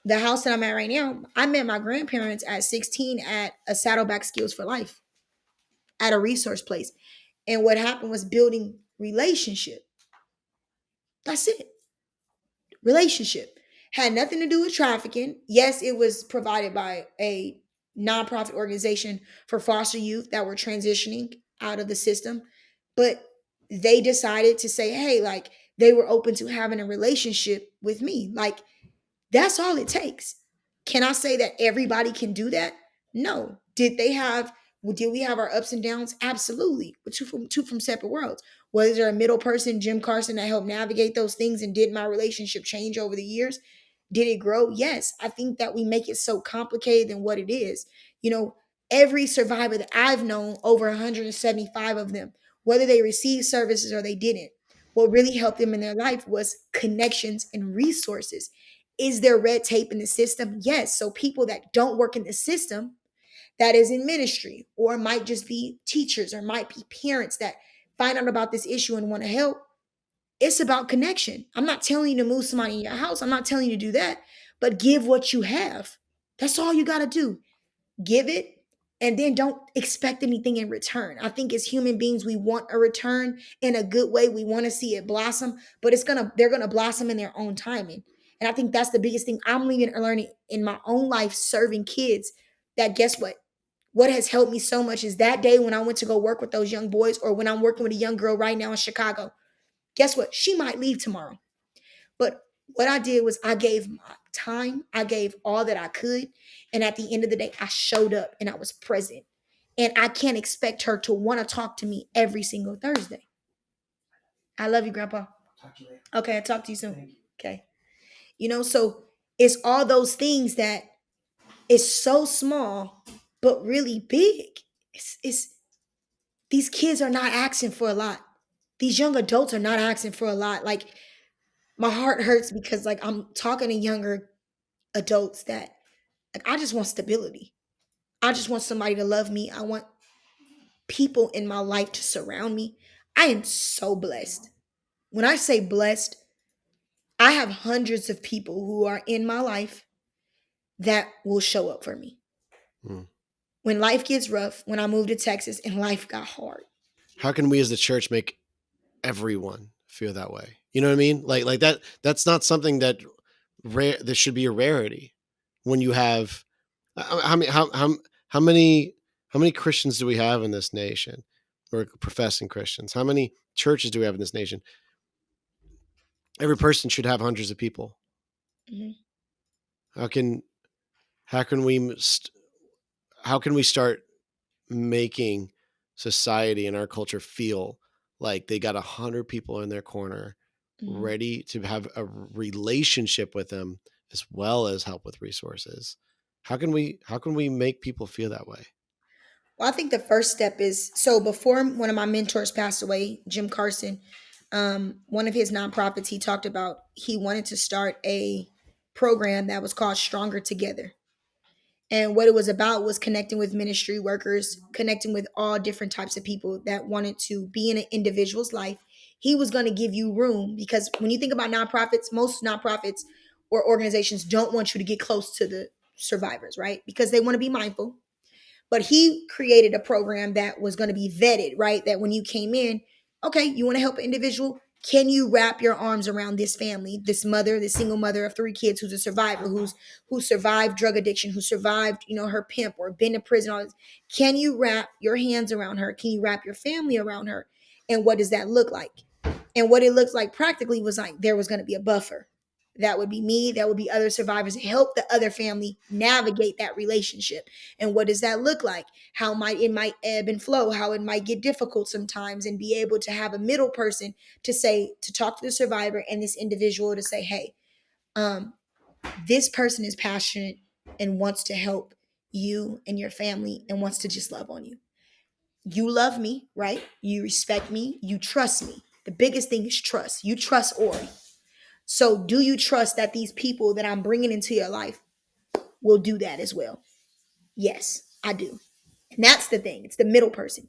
The house that I'm at right now, I met my grandparents at 16 at a Saddleback Skills for Life at a resource place. And what happened was building relationship. That's it. Relationship. Had nothing to do with trafficking. Yes, it was provided by a nonprofit organization for foster youth that were transitioning out of the system. But they decided to say, hey, like they were open to having a relationship with me. Like that's all it takes. Can I say that everybody can do that? No. Did we have our ups and downs? Absolutely. But two from separate worlds. Was there a middle person, Jim Carson, that helped navigate those things, and did my relationship change over the years? Did it grow? Yes. I think that we make it so complicated than what it is. You know, every survivor that I've known, over 175 of them, whether they received services or they didn't, what really helped them in their life was connections and resources. Is there red tape in the system? Yes. So people that don't work in the system, that is in ministry, or might just be teachers, or might be parents that find out about this issue and want to help. It's about connection. I'm not telling you to move somebody in your house. I'm not telling you to do that, but give what you have. That's all you got to do. Give it, and then don't expect anything in return. I think as human beings, we want a return in a good way. We want to see it blossom, but they're gonna blossom in their own timing. And I think that's the biggest thing I'm learning in my own life, serving kids. That, guess what? What has helped me so much is that day when I went to go work with those young boys, or when I'm working with a young girl right now in Chicago. Guess what? She might leave tomorrow. But what I did was I gave my time, I gave all that I could. And at the end of the day, I showed up and I was present. And I can't expect her to want to talk to me every single Thursday. I love you, Grandpa. Talk to you later. Okay, I'll talk to you soon. Okay. So it's all those things that is so small, but really big. It's these kids are not asking for a lot. These young adults are not asking for a lot. Like, my heart hurts because, like, I'm talking to younger adults that, like, I just want stability. I just want somebody to love me. I want people in my life to surround me. I am so blessed. When I say blessed, I have hundreds of people who are in my life that will show up for me. Hmm. When life gets rough, when I moved to Texas and life got hard. How can we as the church make everyone feel that way? You know what I mean? Like that's not something that that should be a rarity when you have how many how many Christians do we have in this nation, or professing Christians? How many churches do we have in this nation? Every person should have hundreds of people. Mm-hmm. How can how can we how can we start making society and our culture feel like they got 100 people in their corner, Mm-hmm. ready to have a relationship with them as well as help with resources? How can we make people feel that way? Well, I think the first step is, so before one of my mentors passed away, Jim Carson, one of his nonprofits, he talked about he wanted to start a program that was called Stronger Together. And what it was about was connecting with ministry workers, connecting with all different types of people that wanted to be in an individual's life. He was going to give you room, because when you think about nonprofits, most nonprofits or organizations don't want you to get close to the survivors, right? Because they want to be mindful. But he created a program that was going to be vetted, right? That when you came in, okay, you want to help an individual. Can you wrap your arms around this family, this mother, this single mother of 3 kids, who's a survivor, who survived drug addiction, who survived, her pimp, or been to prison? All this. Can you wrap your hands around her? Can you wrap your family around her? And what does that look like? And what it looks like practically was like there was going to be a buffer. That would be me. That would be other survivors to help the other family navigate that relationship. And what does that look like? How it might ebb and flow, how it might get difficult sometimes, and be able to have a middle person to talk to the survivor and this individual to say, hey, um, this person is passionate and wants to help you and your family and wants to just love on you. You love me, right? You respect me. You trust me. The biggest thing is trust. You trust Oree. So do you trust that these people that I'm bringing into your life will do that as well? Yes, I do. And that's the thing. It's the middle person.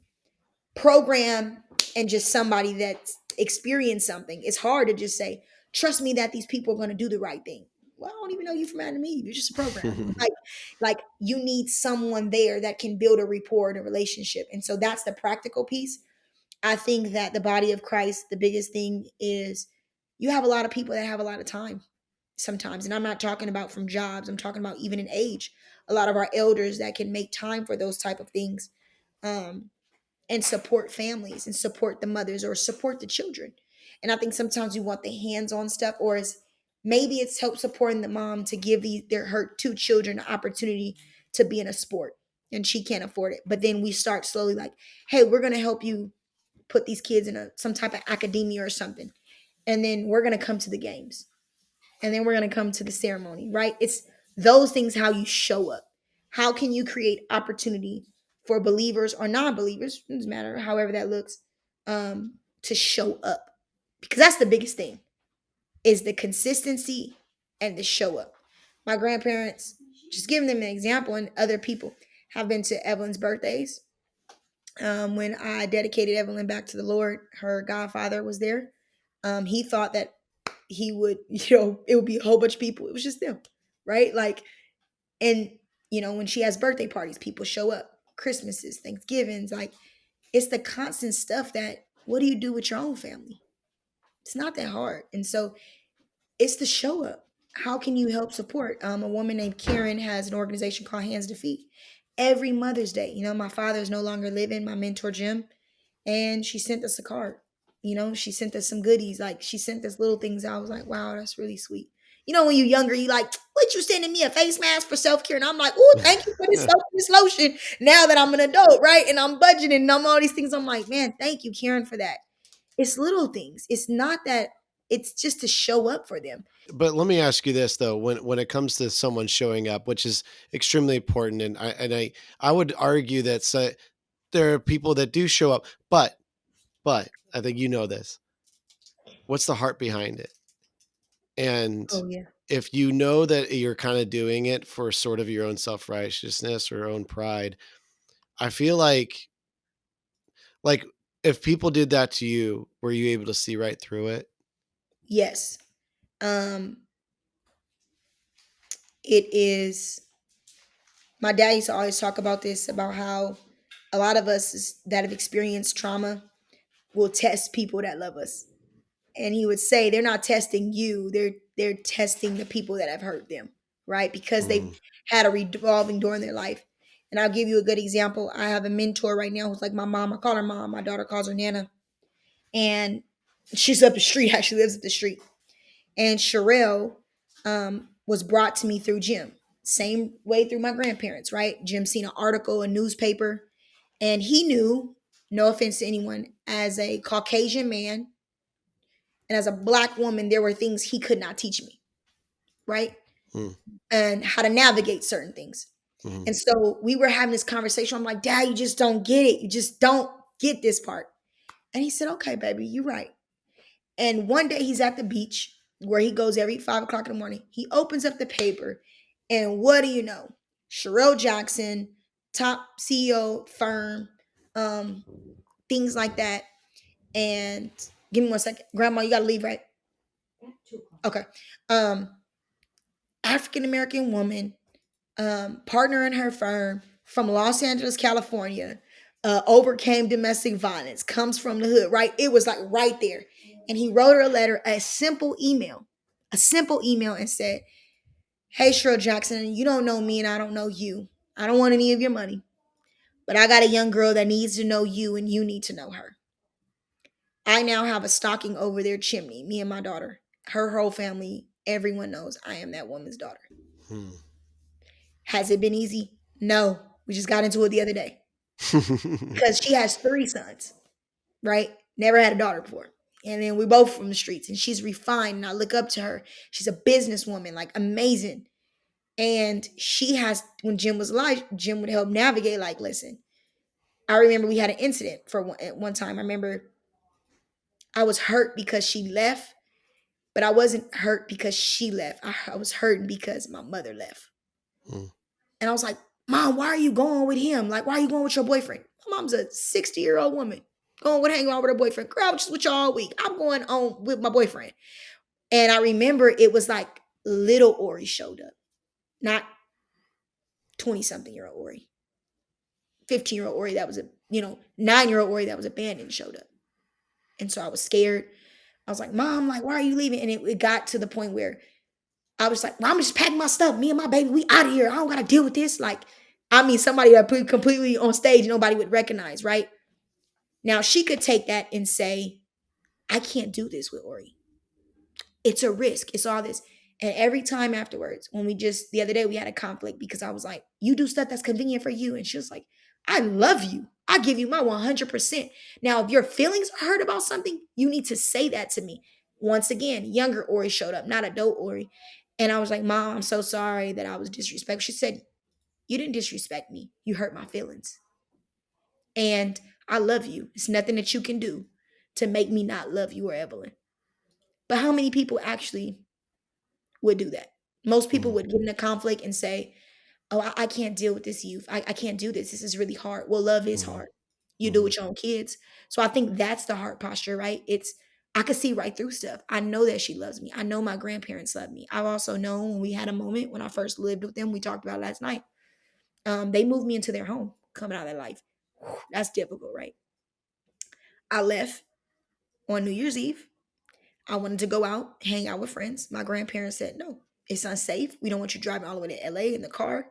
Program and just somebody that's experienced something. It's hard to just say, trust me that these people are going to do the right thing. well, I don't even know you from Adam and Eve. You're just a program. Like you need someone there that can build a rapport and a relationship. And so that's the practical piece. I think that the body of Christ, the biggest thing is you have a lot of people that have a lot of time sometimes. And I'm not talking about from jobs, I'm talking about even in age. A lot of our elders that can make time for those type of things. Um, and support families and support the mothers or support the children. And I think sometimes we want the hands-on stuff, or is maybe it's help supporting the mom to give her two children an opportunity to be in a sport and she can't afford it. But then we start slowly like, hey, we're gonna help you put these kids in some type of academia or something. And then we're gonna come to the games. And then we're gonna come to the ceremony, right? It's those things how you show up. How can you create opportunity for believers or non-believers, it doesn't matter, however that looks, to show up? Because that's the biggest thing is the consistency and the show up. My grandparents, just giving them an example, and other people have been to Evelyn's birthdays. When I dedicated Evelyn back to the Lord, her godfather was there. He thought that he would, it would be a whole bunch of people. It was just them, right? Like, and when she has birthday parties, people show up. Christmases, Thanksgivings, like it's the constant stuff that what do you do with your own family? It's not that hard. And so it's the show up. How can you help support? A woman named Karen has an organization called Hands to Feet. Every Mother's Day, my father is no longer living, my mentor Jim, and she sent us a card. She sent us some goodies. Like she sent us little things. I was like, wow, that's really sweet. When you're younger, you like, what you sending me a face mask for self-care? And I'm like, oh, thank you for this lotion. Now that I'm an adult, right? And I'm budgeting and I'm all these things. I'm like, man, thank you, Karen, for that. It's little things. It's not that, it's just to show up for them. But let me ask you this though: when it comes to someone showing up, which is extremely important, and I would argue that there are people that do show up, but I think this. What's the heart behind it? And Oh yeah. if you know that you're kind of doing it for sort of your own self-righteousness or your own pride, I feel like if people did that to you, were you able to see right through it? Yes. It is. My dad used to always talk about this, about how a lot of us that have experienced trauma will test people that love us. And he would say they're not testing you, they're testing the people that have hurt them, right? Because they've had a revolving door in their life. And I'll give you a good example. I have a mentor right now who's like my mom. I call her mom. My daughter calls her Nana. And she's up the street, actually lives up the street. And Sherelle was brought to me through Jim. Same way through my grandparents, right? Jim seen an article, a newspaper, and he knew, no offense to anyone, as a Caucasian man and as a Black woman, there were things he could not teach me, right? And how to navigate certain things. And so we were having this conversation. I'm like, Dad, you just don't get it. You just don't get this part. And he said, okay, baby, you're right. And one day he's at the beach where he goes every 5 o'clock in the morning. He opens up the paper, and what do you know? Sherelle Jackson, top CEO firm, things like that. And give me 1 second. Grandma, you got to leave, right? Okay. African American woman, partner in her firm from Los Angeles, California, overcame domestic violence, comes from the hood, right? It was like right there. And he wrote her a letter, a simple email, and said, hey, Sherelle Jackson, you don't know me and I don't know you. I don't want any of your money, but I got a young girl that needs to know you and you need to know her. I now have a stocking over their chimney, me and my daughter. Her whole family, everyone knows I am that woman's daughter. Has it been easy? No. We just got into it the other day. Because she has 3 sons, right? Never had a daughter before. And then we both from the streets, and she's refined, and I look up to her. She's a businesswoman, like amazing. And she has, when Jim was alive, Jim would help navigate, like, listen, I remember we had an incident at one time. I remember I was hurt because she left, but I wasn't hurt because she left. I was hurting because my mother left. And I was like, Mom, why are you going with him? Like, why are you going with your boyfriend? My mom's a 60-year-old woman going with hanging out with her boyfriend. Girl, I was just with you all week. I'm going on with my boyfriend. And I remember it was like little Oree showed up, not 20 something year old Oree, 15-year-old Oree that was 9-year-old Oree that was abandoned showed up. And so I was scared. I was like, Mom, like, why are you leaving? And it got to the point where I was like, well, I'm just packing my stuff. Me and my baby, we out of here. I don't got to deal with this. Like, I mean, somebody that put completely on stage, nobody would recognize, right? Now she could take that and say, I can't do this with Oree. It's a risk. It's all this. And every time afterwards, when the other day, we had a conflict because I was like, you do stuff that's convenient for you. And she was like, I love you. I give you my 100%. Now, if your feelings are hurt about something, you need to say that to me. Once again, younger Oree showed up, not adult Oree. And I was like, Mom, I'm so sorry that I was disrespectful. She said, you didn't disrespect me. You hurt my feelings. And I love you. It's nothing that you can do to make me not love you or Evelyn. But how many people actually would do that? Most people Mm-hmm. would get in a conflict and say, oh, I can't deal with this youth. I can't do this. This is really hard. Well, love is Mm-hmm. hard. You do it Mm-hmm. with your own kids. So I think that's the heart posture, right? I could see right through stuff. I know that she loves me. I know my grandparents love me. I've also known when we had a moment when I first lived with them, we talked about it last night. They moved me into their home, coming out of their life. Whew, that's difficult, right? I left on New Year's Eve. I wanted to go out, hang out with friends. My grandparents said, no, it's unsafe. We don't want you driving all the way to LA in the car.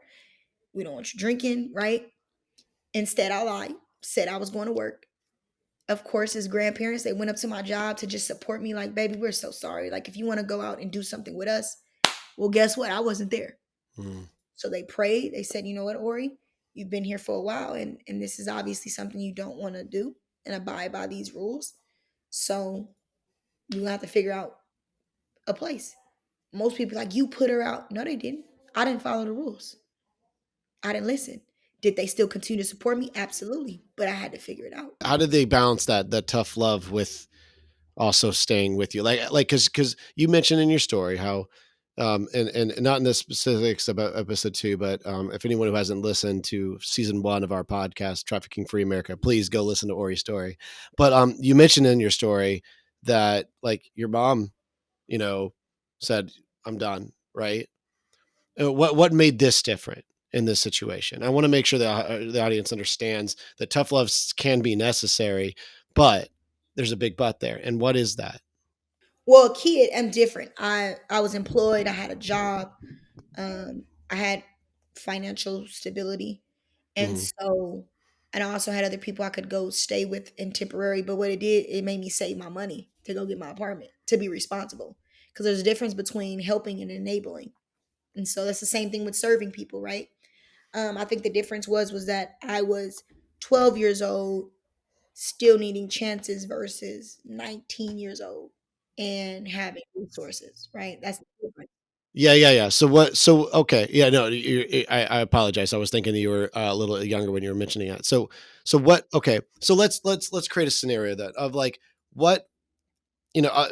We don't want you drinking, right? Instead, I lied, said I was going to work. Of course, his grandparents, they went up to my job to just support me, like, baby, we're so sorry. Like, if you want to go out and do something with us, well, guess what? I wasn't there. Mm-hmm. So they prayed. They said, you know what, Oree, you've been here for a while, and this is obviously something you don't want to do and abide by these rules. So you have to figure out a place. Most people like, you put her out. No, they didn't. I didn't follow the rules. I didn't listen. Did they still continue to support me? Absolutely. But I had to figure it out. How did they balance that tough love with also staying with you? Like, because you mentioned in your story how, and not in the specifics about episode 2, but if anyone who hasn't listened to season 1 of our podcast, Trafficking Free America, please go listen to Oree's story. But you mentioned in your story that like your mom, you know, said, "I'm done," right? What made this different in this situation? I want to make sure that the audience understands that tough love can be necessary, but there's a big but there. And what is that? Well, a kid, I'm different. I was employed. I had a job. I had financial stability, and Mm-hmm. so, and I also had other people I could go stay with in temporary. But what it did, it made me save my money to go get my apartment to be responsible. Because there's a difference between helping and enabling, and so that's the same thing with serving people, right? I think the difference was that I was 12 years old, still needing chances versus 19 years old and having resources, right? That's the difference. Yeah, yeah, yeah. So what? So okay, yeah. No, I apologize. I was thinking that you were a little younger when you were mentioning that. So what? Okay, so let's create a scenario that of like what you know.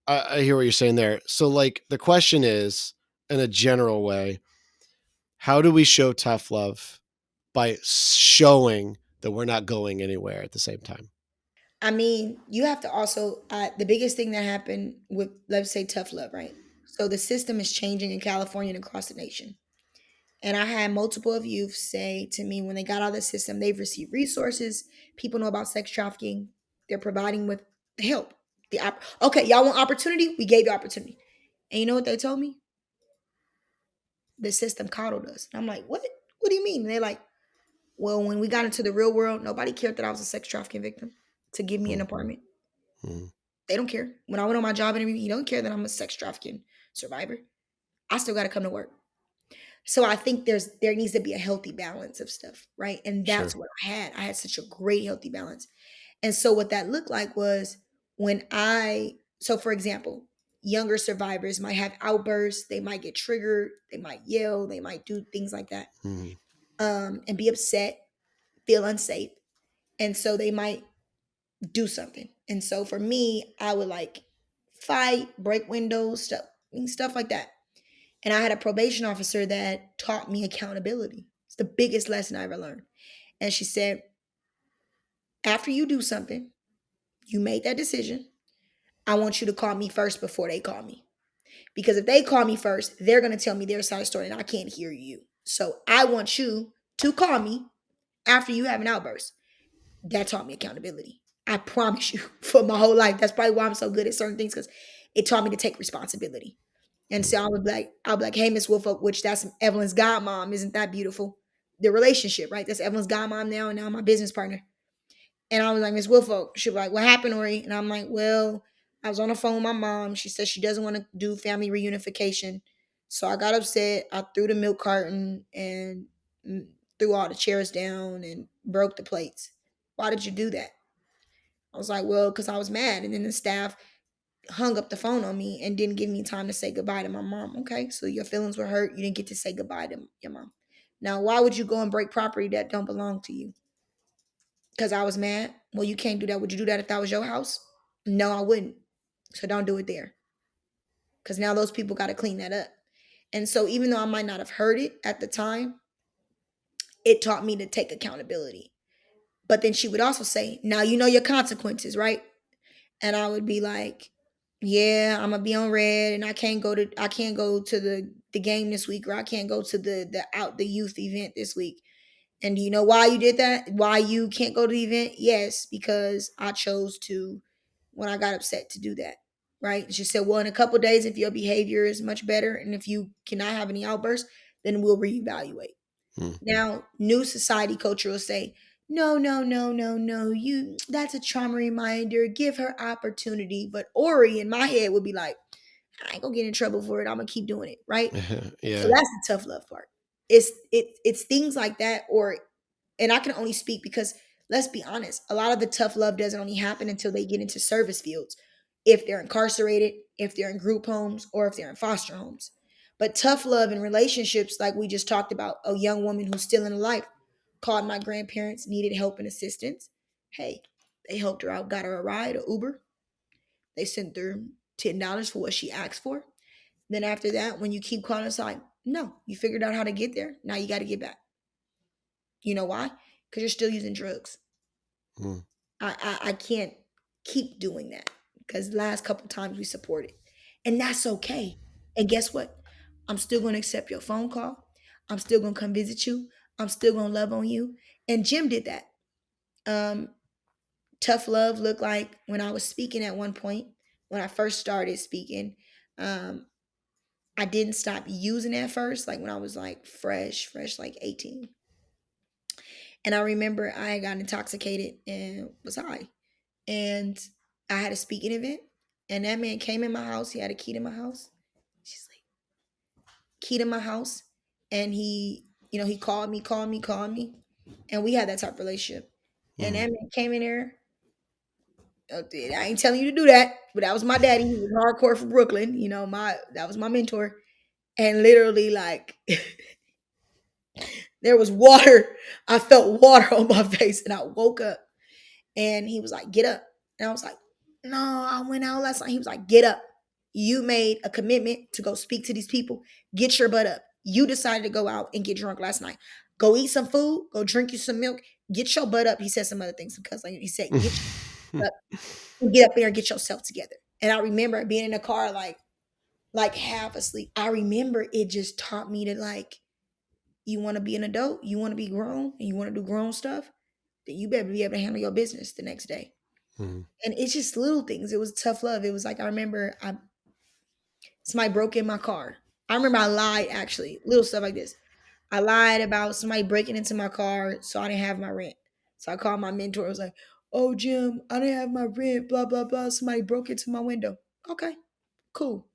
I hear what you're saying there. So like the question is, in a general way, how do we show tough love by showing that we're not going anywhere at the same time? I mean, you have to also, the biggest thing that happened with, let's say, tough love, right? So the system is changing in California and across the nation. And I had multiple of youth say to me when they got out of the system, they've received resources. People know about sex trafficking. They're providing with help. Okay, y'all want opportunity? We gave you opportunity. And you know what they told me? The system coddled us. And I'm like, what? What do you mean? And they're like, well, when we got into the real world, nobody cared that I was a sex trafficking victim to give me an apartment. Mm-hmm. They don't care. When I went on my job interview, he don't care that I'm a sex trafficking survivor. I still got to come to work. So I think there needs to be a healthy balance of stuff, right? And that's Sure. what I had. I had such a great healthy balance. And so what that looked like was so for example, younger survivors might have outbursts, they might get triggered, they might yell, they might do things like that. Mm-hmm. And be upset, feel unsafe. And so they might do something. And so for me, I would like fight, break windows, stuff like that. And I had a probation officer that taught me accountability. It's the biggest lesson I ever learned. And she said, after you do something, you made that decision. I want you to call me first before they call me. Because if they call me first, they're going to tell me their side of the story and I can't hear you. So I want you to call me after you have an outburst. That taught me accountability. I promise you, for my whole life. That's probably why I'm so good at certain things, because it taught me to take responsibility. And so I'll be like, hey, Miss Wolfolk, which that's Evelyn's godmom. Isn't that beautiful? The relationship, right? That's Evelyn's godmom now, and now my business partner. And I was like, Miss Wolfolk. She'd be like, what happened, Oree? And I'm like, well, I was on the phone with my mom. She said she doesn't want to do family reunification. So I got upset. I threw the milk carton and threw all the chairs down and broke the plates. Why did you do that? I was like, well, because I was mad. And then the staff hung up the phone on me and didn't give me time to say goodbye to my mom. Okay, so your feelings were hurt. You didn't get to say goodbye to your mom. Now, why would you go and break property that don't belong to you? Because I was mad. Well, you can't do that. Would you do that if that was your house? No, I wouldn't. So don't do it there. Because now those people got to clean that up. And so even though I might not have heard it at the time, it taught me to take accountability. But then she would also say, now you know your consequences, right? And I would be like, yeah, I'm gonna be on red and I can't go to the game this week, or I can't go to the youth event this week. And do you know why you did that? Why you can't go to the event? Yes, because I chose to, when I got upset, to do that. Right? She said, well, in a couple of days, if your behavior is much better and if you cannot have any outbursts, then we'll reevaluate. Mm. Now, new society culture will say, no, no, no, no, no. You That's a trauma reminder. Give her opportunity. But Oree in my head would be like, I ain't gonna get in trouble for it. I'm gonna keep doing it. Right. So Yeah. that's the tough love part. It's things like that, or and I can only speak because let's be honest, a lot of the tough love doesn't only happen until they get into service fields. If they're incarcerated, if they're in group homes, or if they're in foster homes. But tough love in relationships, like we just talked about, a young woman who's still in life called my grandparents, needed help and assistance. Hey, they helped her out, got her a ride, a Uber. They sent her $10 for what she asked for. Then after that, when you keep calling us like, no, you figured out how to get there. Now you got to get back. You know why? Because you're still using drugs. Mm. I can't keep doing that because last couple times we supported, and that's okay. And guess what? I'm still going to accept your phone call. I'm still going to come visit you. I'm still going to love on you. And Jim did that. Um, Tough love looked like when I was speaking at one point, when I first started speaking. Um, I didn't stop using it at first, like when I was like fresh, like 18. And I remember I got intoxicated and was high. And I had a speaking event. And that man came in my house. He had a key to my house. She's like, key to my house. And he called me. And we had that type of relationship. And Mm. that man came in there. I ain't telling you to do that, but that was my daddy. He was hardcore from Brooklyn. That was my mentor. And literally, like, there was water. I felt water on my face, and I woke up. And he was like, get up. And I was like, no, I went out last night. He was like, get up. You made a commitment to go speak to these people. Get your butt up. You decided to go out and get drunk last night. Go eat some food. Go drink you some milk. Get your butt up. He said some other things because like he said, get up there and get yourself together. And I remember being in the car like half asleep. I remember it just taught me to like, you want to be an adult, you want to be grown, and you want to do grown stuff, then you better be able to handle your business the next day. Mm. And it's just little things. It was tough love. It was like I remember somebody broke in my car. I remember I lied actually, little stuff like this. I lied about somebody breaking into my car so I didn't have my rent. So I called my mentor. I was like, "Oh Jim, I didn't have my rent. Blah blah blah. Somebody broke into my window." Okay, cool.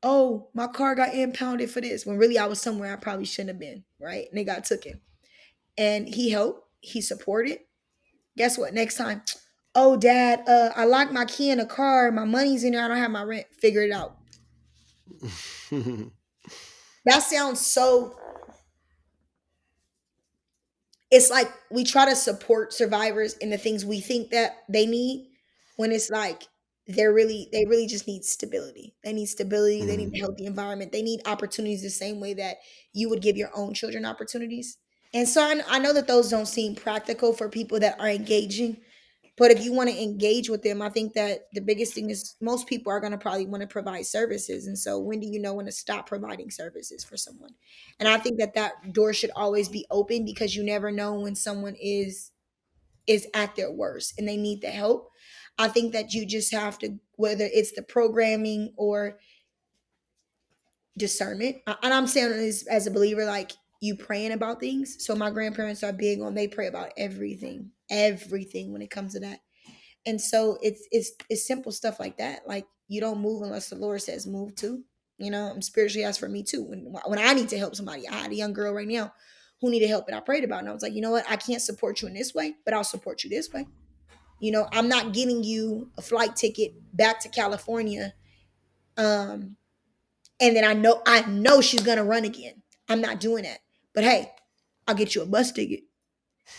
Oh, my car got impounded for this. When really I was somewhere I probably shouldn't have been. Right? And they got taken. And he helped. He supported. Guess what? Next time, oh dad, I locked my key in the car. My money's in there. I don't have my rent. Figure it out. That sounds so. It's like we try to support survivors in the things we think that they need, when it's like they really just need stability. They need stability. They need Mm. a healthy environment. They need opportunities the same way that you would give your own children opportunities. And so I know that those don't seem practical for people that are engaging. But if you want to engage with them, I think that the biggest thing is most people are going to probably want to provide services. And so when do you know when to stop providing services for someone? And I think that that door should always be open, because you never know when someone is at their worst and they need the help. I think that you just have to, whether it's the programming or discernment. And I'm saying this as a believer, like you praying about things. So my grandparents are big on, they pray about everything, everything when it comes to that. And so it's simple stuff like that. Like you don't move unless the Lord says move to. You know, I'm spiritually asked for me too. When I need to help somebody, I had a young girl right now who needed help, and I prayed about it. And I was like, you know what? I can't support you in this way, but I'll support you this way. You know, I'm not getting you a flight ticket back to California. Um, and then I know she's gonna run again. I'm not doing that. But hey, I'll get you a bus ticket.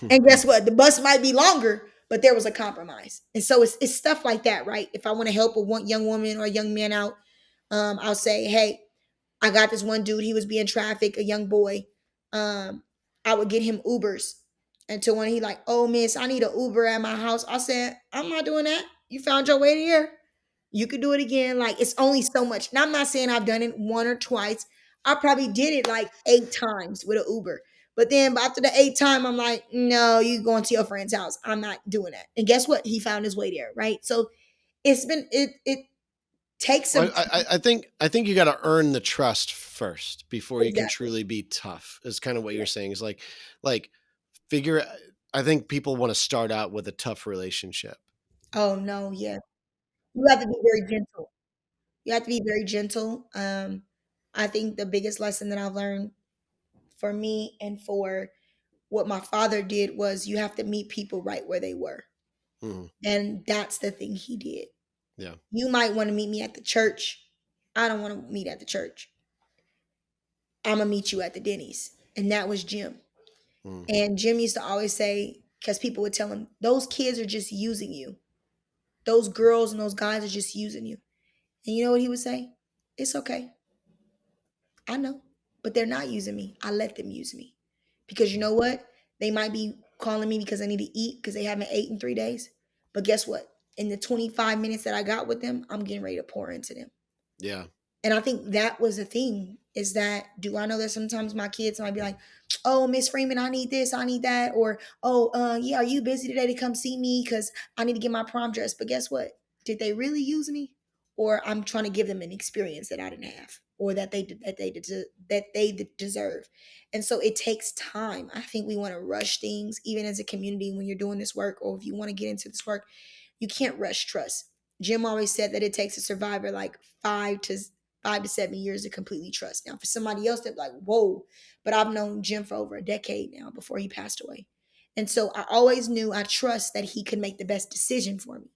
And guess what? The bus might be longer, but there was a compromise. And so it's stuff like that, right? If I want to help a one young woman or a young man out, I'll say, hey, I got this one dude, he was being trafficked, a young boy. I would get him Ubers until when he like, oh miss, I need an Uber at my house. I said, I'm not doing that. You found your way here. You could do it again. Like it's only so much. Now I'm not saying I've done it one or twice. I probably did it like 8 times with an Uber. But then after the 8th time, I'm like, no, you going to your friend's house. I'm not doing that. And guess what? He found his way there, right? So it takes Well, some I think you got to earn the trust first before you can exactly. truly be tough. Is kind of what you're saying. Is like figure. I think people want to start out with a tough relationship. Oh no, yeah. You have to be very gentle. You have to be very gentle. I think the biggest lesson that I've learned for me and for what my father did was you have to meet people right where they were. Mhm. And that's the thing he did. Yeah. You might want to meet me at the church. I don't want to meet at the church. I'm going to meet you at the Denny's. And that was Jim. Mhm. And Jim used to always say, because people would tell him, those kids are just using you. Those girls and those guys are just using you. And you know what he would say? It's okay. I know, but they're not using me. I let them use me. Because you know what? They might be calling me because I need to eat because they haven't ate in 3 days. But guess what? In the 25 minutes that I got with them, I'm getting ready to pour into them. Yeah. And I think that was the thing, is that do I know that sometimes my kids might be like, oh, Miss Freeman, I need this, I need that. Or, oh, yeah, are you busy today to come see me? Because I need to get my prom dress. But guess what? Did they really use me? Or I'm trying to give them an experience that I didn't have, or that they deserve. And so it takes time. I think we want to rush things, even as a community, when you're doing this work, or if you want to get into this work, you can't rush trust. Jim always said that it takes a survivor like 5 to 7 years to completely trust. Now, for somebody else, they're like, whoa. But I've known Jim for over a decade now before he passed away. And so I always knew, I trust that he could make the best decision for me.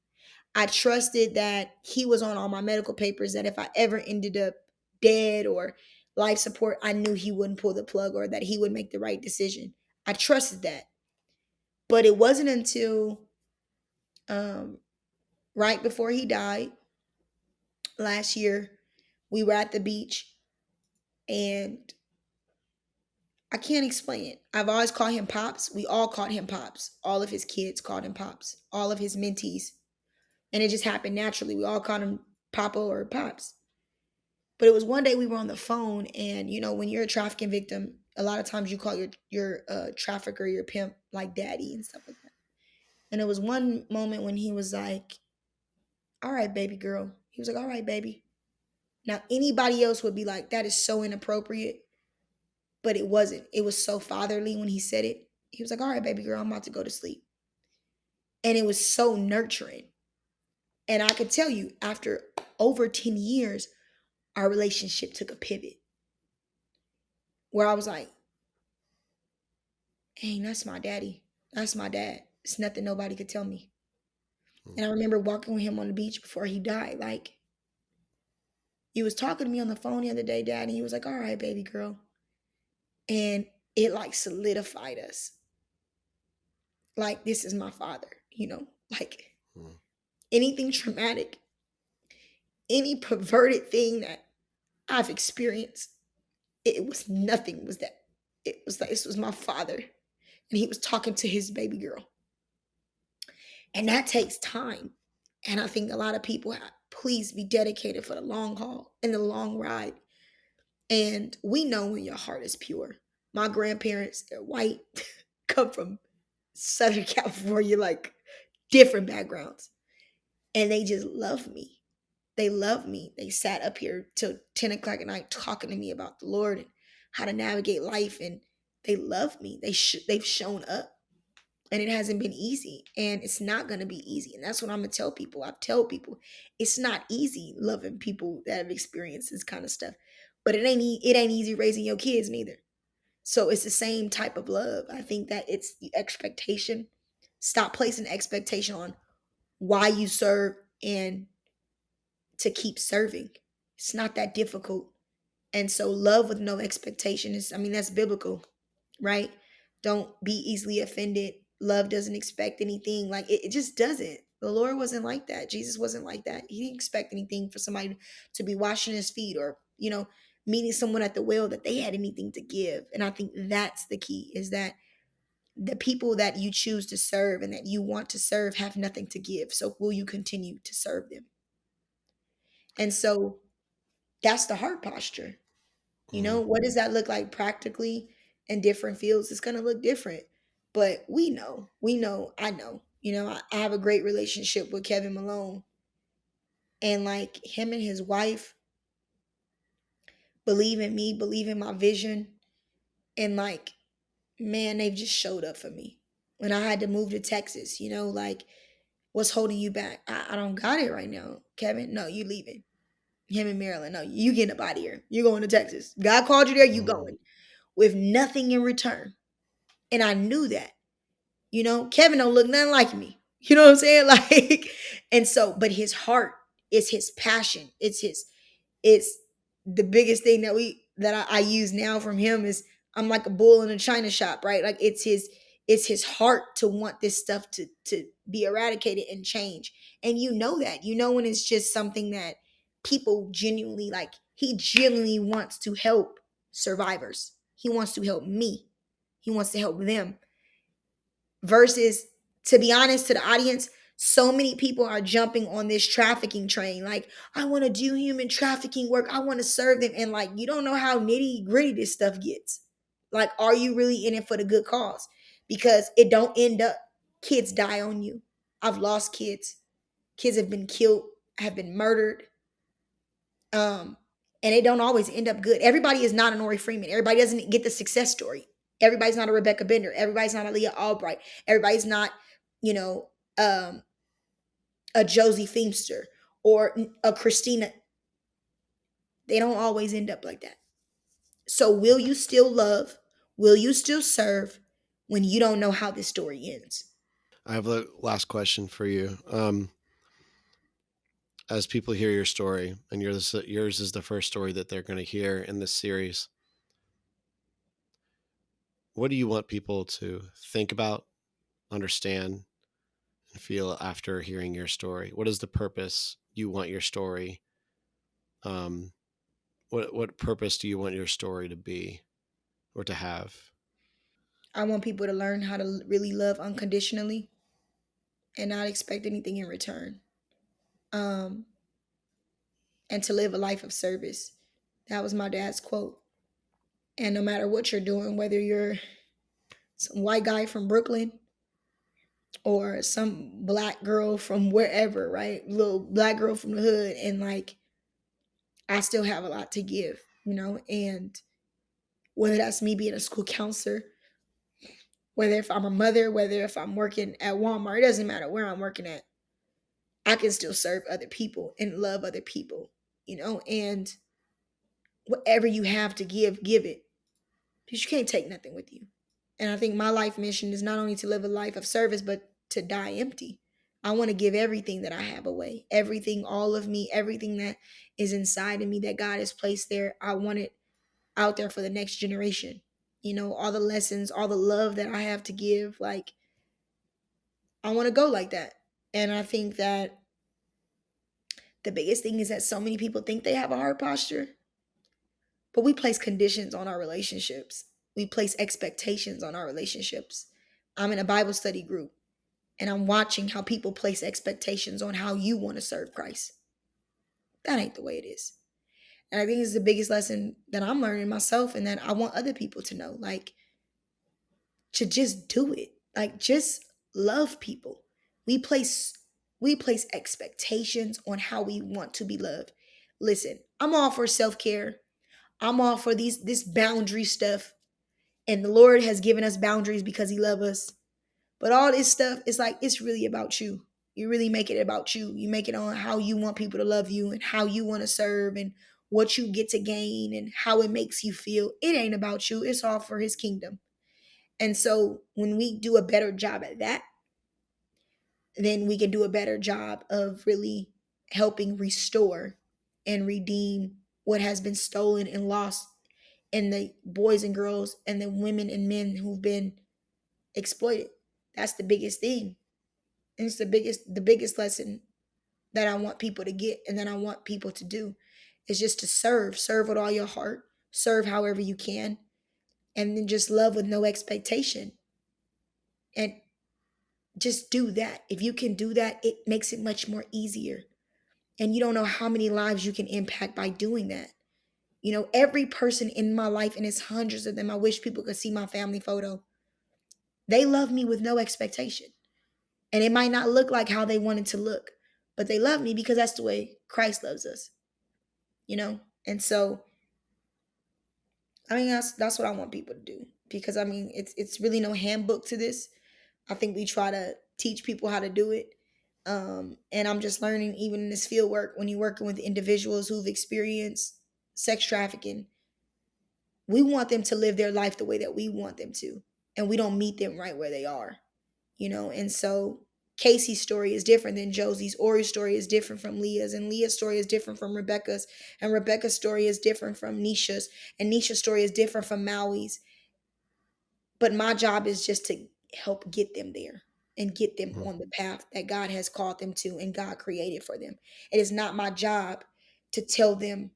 I trusted that he was on all my medical papers, that if I ever ended up dead or life support, I knew he wouldn't pull the plug, or that he would make the right decision. I trusted that. But it wasn't until um, right before he died last year, we were at the beach, and I can't explain it. I've always called him Pops. We all called him Pops. All of his kids called him Pops. All of his mentees. And it just happened naturally. We all called him Papa or Pops. But it was one day we were on the phone, and you know, when you're a trafficking victim, a lot of times you call your trafficker, your pimp, like daddy and stuff like that. And it was one moment when he was like, "All right, baby girl." He was like, "All right, baby." Now anybody else would be like, "That is so inappropriate," but it wasn't. It was so fatherly when he said it. He was like, "All right, baby girl, I'm about to go to sleep." And it was so nurturing. And I could tell you, after over 10 years, our relationship took a pivot where I was like, hey, that's my daddy. That's my dad. It's nothing nobody could tell me. Mhm. And I remember walking with him on the beach before he died. Like, he was talking to me on the phone the other day, dad, and he was like, all right, baby girl. And it like solidified us. Like, this is my father, you know, like Mhm. anything traumatic, any perverted thing that I've experienced, it was nothing, was that. It was like, this was my father. And he was talking to his baby girl. And that takes time. And I think a lot of people have, please be dedicated for the long haul and the long ride. And we know when your heart is pure. My grandparents, they're white, come from Southern California, like different backgrounds. And they just love me. They love me. They sat up here till 10 o'clock at night talking to me about the Lord and how to navigate life. And they love me. They've shown up. And it hasn't been easy. And it's not going to be easy. And that's what I'm going to tell people. I've told people it's not easy loving people that have experienced this kind of stuff. But it ain't easy raising your kids neither. So it's the same type of love. I think that it's the expectation. Stop placing expectation on why you serve and to keep serving. It's not that difficult. And so love with no expectation is, I mean, that's biblical, right? Don't be easily offended. Love doesn't expect anything. Like it just doesn't. The Lord wasn't like that. Jesus wasn't like that. He didn't expect anything for somebody to be washing his feet or, meeting someone at the well that they had anything to give. And I think that's the key is that the people that you choose to serve and that you want to serve have nothing to give. So will you continue to serve them? And so that's the heart posture. Mm. What does that look like practically in different fields? It's going to look different. But I know. I have a great relationship with Kevin Malone. And like him and his wife believe in me, believe in my vision. And like, man, they've just showed up for me. When I had to move to Texas, like, what's holding you back? I don't got it right now. Kevin, no, you leaving. Him in Maryland, no, you getting up out of here. You're going to Texas. God called you there, you Mm. going. With nothing in return. And I knew that. Kevin don't look nothing like me. You know what I'm saying? Like, and so, but his heart is his passion. It's the biggest thing that I use now from him is I'm like a bull in a china shop, right? Like it's his heart to want this stuff to be eradicated and change. And that. When it's just something that people genuinely like, he genuinely wants to help survivors. He wants to help me. He wants to help them versus, to be honest to the audience, so many people are jumping on this trafficking train. Like, I want to do human trafficking work, I want to serve them. And like, you don't know how nitty gritty this stuff gets. Like, are you really in it for the good cause? Because it don't end up, kids die on you. I've lost kids have been killed, have been murdered. um and it don't always end up good. Everybody is not an Oree Freeman. Everybody doesn't get the success story. Everybody's not a Rebecca Bender. Everybody's not a Leah Albright. Everybody's not, you know, um, a Josie Feimster or a Christina. They don't always end up like that. So will you still love? Will you still serve when you don't know how this story ends? I have the last question for you. As people hear your story, and yours is the first story that they're going to hear in this series, what do you want people to think about, understand, and feel after hearing your story? What is the purpose you want your story? Um, what purpose do you want your story to be or to have? I want people to learn how to really love unconditionally and not expect anything in return. Um, and to live a life of service. That was my dad's quote. And no matter what you're doing, whether you're some white guy from Brooklyn or some black girl from wherever, right? Little black girl from the hood, and like, I still have a lot to give, and whether that's me being a school counselor, whether if I'm a mother, whether if I'm working at Walmart, it doesn't matter where I'm working at. I can still serve other people and love other people, and whatever you have to give it. Because you can't take nothing with you. And I think my life mission is not only to live a life of service, but to die empty. I want to give everything that I have away, everything, all of me, everything that is inside of me that God has placed there. I want it out there for the next generation. All the lessons, all the love that I have to give. Like, I want to go like that. And I think that the biggest thing is that so many people think they have a heart posture, but we place conditions on our relationships. We place expectations on our relationships. I'm in a Bible study group, and I'm watching how people place expectations on how you want to serve Christ. That ain't the way it is. And I think it's the biggest lesson that I'm learning myself and that I want other people to know. Like, to just do it. Like, just love people. We place we place expectations on how we want to be loved. Listen, I'm all for self-care. I'm all for this boundary stuff. And the Lord has given us boundaries because he loves us. But all this stuff is like, it's really about you. You really make it about you. You make it on how you want people to love you and how you want to serve and what you get to gain and how it makes you feel. It ain't about you. It's all for his kingdom. And so when we do a better job at that, then we can do a better job of really helping restore and redeem what has been stolen and lost in the boys and girls and the women and men who've been exploited. That's the biggest thing. And it's the biggest lesson that I want people to get and that I want people to do is just to serve with all your heart, serve however you can, and then just love with no expectation. And just do that. If you can do that, it makes it much more easier. And you don't know how many lives you can impact by doing that. You know, every person in my life, and it's hundreds of them, I wish people could see my family photo. They love me with no expectation. And it might not look like how they wanted to look, but they love me because that's the way Christ loves us, you know? And so, I mean, that's what I want people to do. Because I mean, it's really no handbook to this. I think we try to teach people how to do it. And I'm just learning, even in this field work, when you're working with individuals who've experienced sex trafficking, we want them to live their life the way that we want them to. And we don't meet them right where they are, you know? And so Casey's story is different than Josie's. Oree's story is different from Leah's. And Leah's story is different from Rebecca's. And Rebecca's story is different from Nisha's. And Nisha's story is different from Maui's. But my job is just to help get them there and get them on the path that God has called them to and God created for them. It is not my job to tell them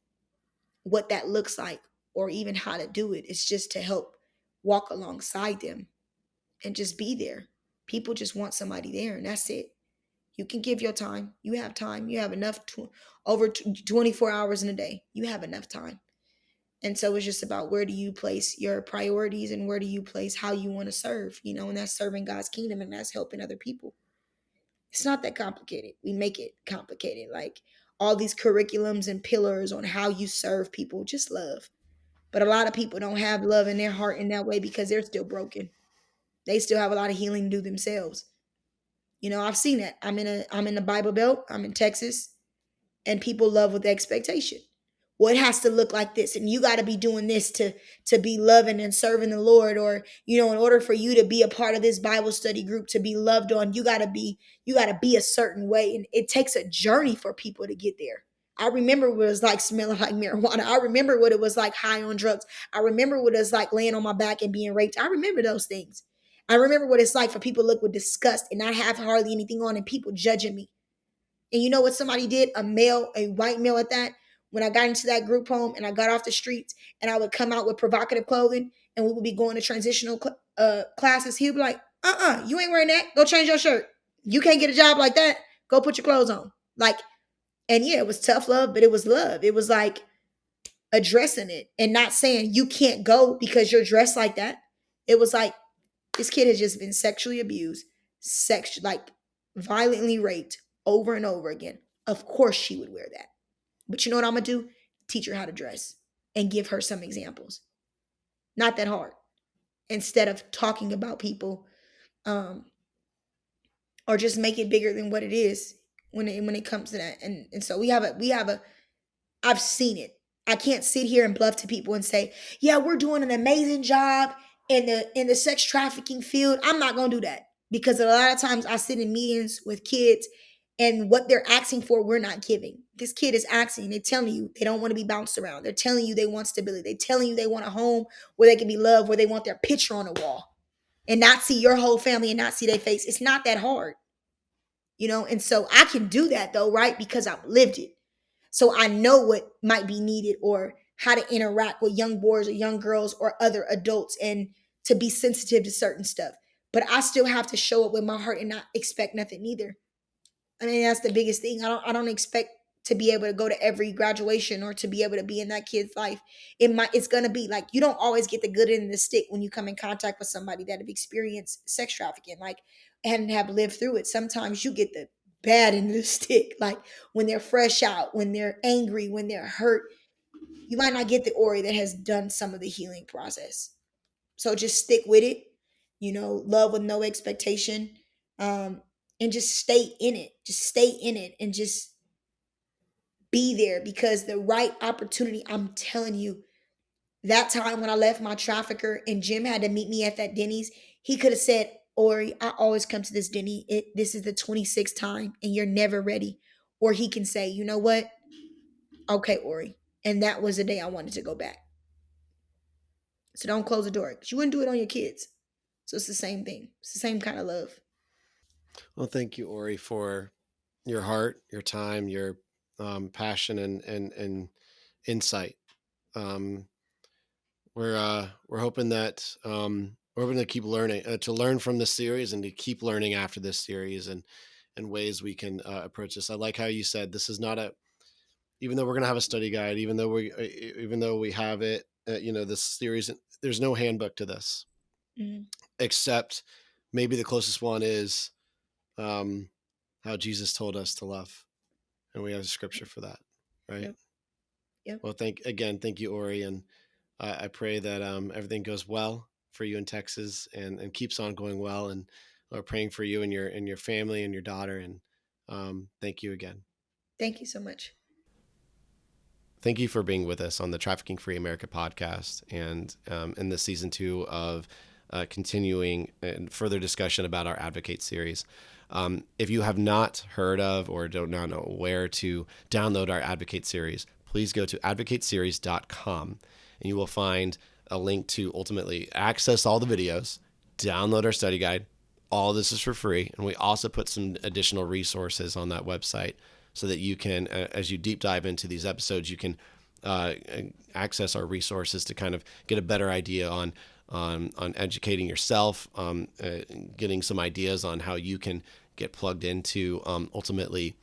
what that looks like or even how to do it. It's just to help walk alongside them and just be there. People just want somebody there, and that's it. You can give your time. You have time. You have enough over 24 hours in a day. You have enough time. And so it's just about, where do you place your priorities and where do you place how you want to serve, you know, and that's serving God's kingdom and that's helping other people. It's not that complicated. We make it complicated. Like all these curriculums and pillars on how you serve people, just love. But a lot of people don't have love in their heart in that way because they're still broken. They still have a lot of healing to do themselves. You know, I've seen that. I'm in the Bible Belt. I'm in Texas, and people love with expectation. Well, it has to look like this, and you got to be doing this to be loving and serving the Lord, or you know, in order for you to be a part of this Bible study group, to be loved on, you got to be a certain way, and it takes a journey for people to get there. I remember what it was like smelling like marijuana. I remember what it was like high on drugs. I remember what it was like laying on my back and being raped. I remember those things. I remember what it's like for people to look with disgust and not have hardly anything on and people judging me. And you know what somebody did? A white male at that, when I got into that group home and I got off the streets and I would come out with provocative clothing and we would be going to transitional classes, he would be like, you ain't wearing that. Go change your shirt. You can't get a job like that. Go put your clothes on. Like, and yeah, it was tough love, but it was love. It was like addressing it and not saying you can't go because you're dressed like that. It was like, this kid has just been sexually abused, like violently raped over and over again. Of course she would wear that. But you know what I'm gonna do? Teach her how to dress and give her some examples. Not that hard. Instead of talking about people, um, or just make it bigger than what it is when it comes to that. And so we have a I've seen it. I can't sit here and bluff to people and say, "Yeah, we're doing an amazing job in the sex trafficking field." I'm not going to do that because a lot of times I sit in meetings with kids and what they're asking for, we're not giving. This kid is asking, they're telling you they don't want to be bounced around. They're telling you they want stability. They're telling you they want a home where they can be loved, where they want their picture on a wall and not see your whole family and not see their face. It's not that hard, you know? And so I can do that though, right? Because I've lived it. So I know what might be needed or how to interact with young boys or young girls or other adults and to be sensitive to certain stuff. but I still have to show up with my heart and not expect nothing either. I mean, that's the biggest thing. I don't expect to be able to go to every graduation or to be able to be in that kid's life. It's gonna be like you don't always get the good end of the stick when you come in contact with somebody that have experienced sex trafficking, like, and have lived through it. Sometimes you get the bad end of the stick, like when they're fresh out, when they're angry, when they're hurt. You might not get the Oree that has done some of the healing process. So just stick with it, love with no expectation, um, and just stay in it. Just stay in it and just be there because the right opportunity, I'm telling you, that time when I left my trafficker and Jim had to meet me at that Denny's, he could have said, Oree, I always come to this Denny. This is the 26th time and you're never ready. Or he can say, you know what? Okay, Oree. And that was the day I wanted to go back. So don't close the door because you wouldn't do it on your kids. So it's the same thing. It's the same kind of love. Well, thank you, Oree, for your heart, your time, your passion, and insight. Um, we're hoping that we're hoping to keep learning, to learn from this series, and to keep learning after this series, and ways we can approach this. I like how you said this is not a, even though we're going to have a study guide, even though we have it, this series, there's no handbook to this, except maybe the closest one is how Jesus told us to love, and we have a scripture for that, right? Yep. Yep. Well, thank you, Oree, and I pray that everything goes well for you in Texas, and keeps on going well, and we're praying for you and your family and your daughter, and thank you again. Thank you so much. Thank you for being with us on the Trafficking Free America podcast, and in the season 2 of continuing and further discussion about our Advocate series. If you have not heard of or don't know where to download our Advocate series, please go to advocateseries.com, and you will find a link to ultimately access all the videos, download our study guide. All this is for free, and we also put some additional resources on that website so that you can, as you deep dive into these episodes, you can access our resources to kind of get a better idea on educating yourself, getting some ideas on how you can get plugged into ultimately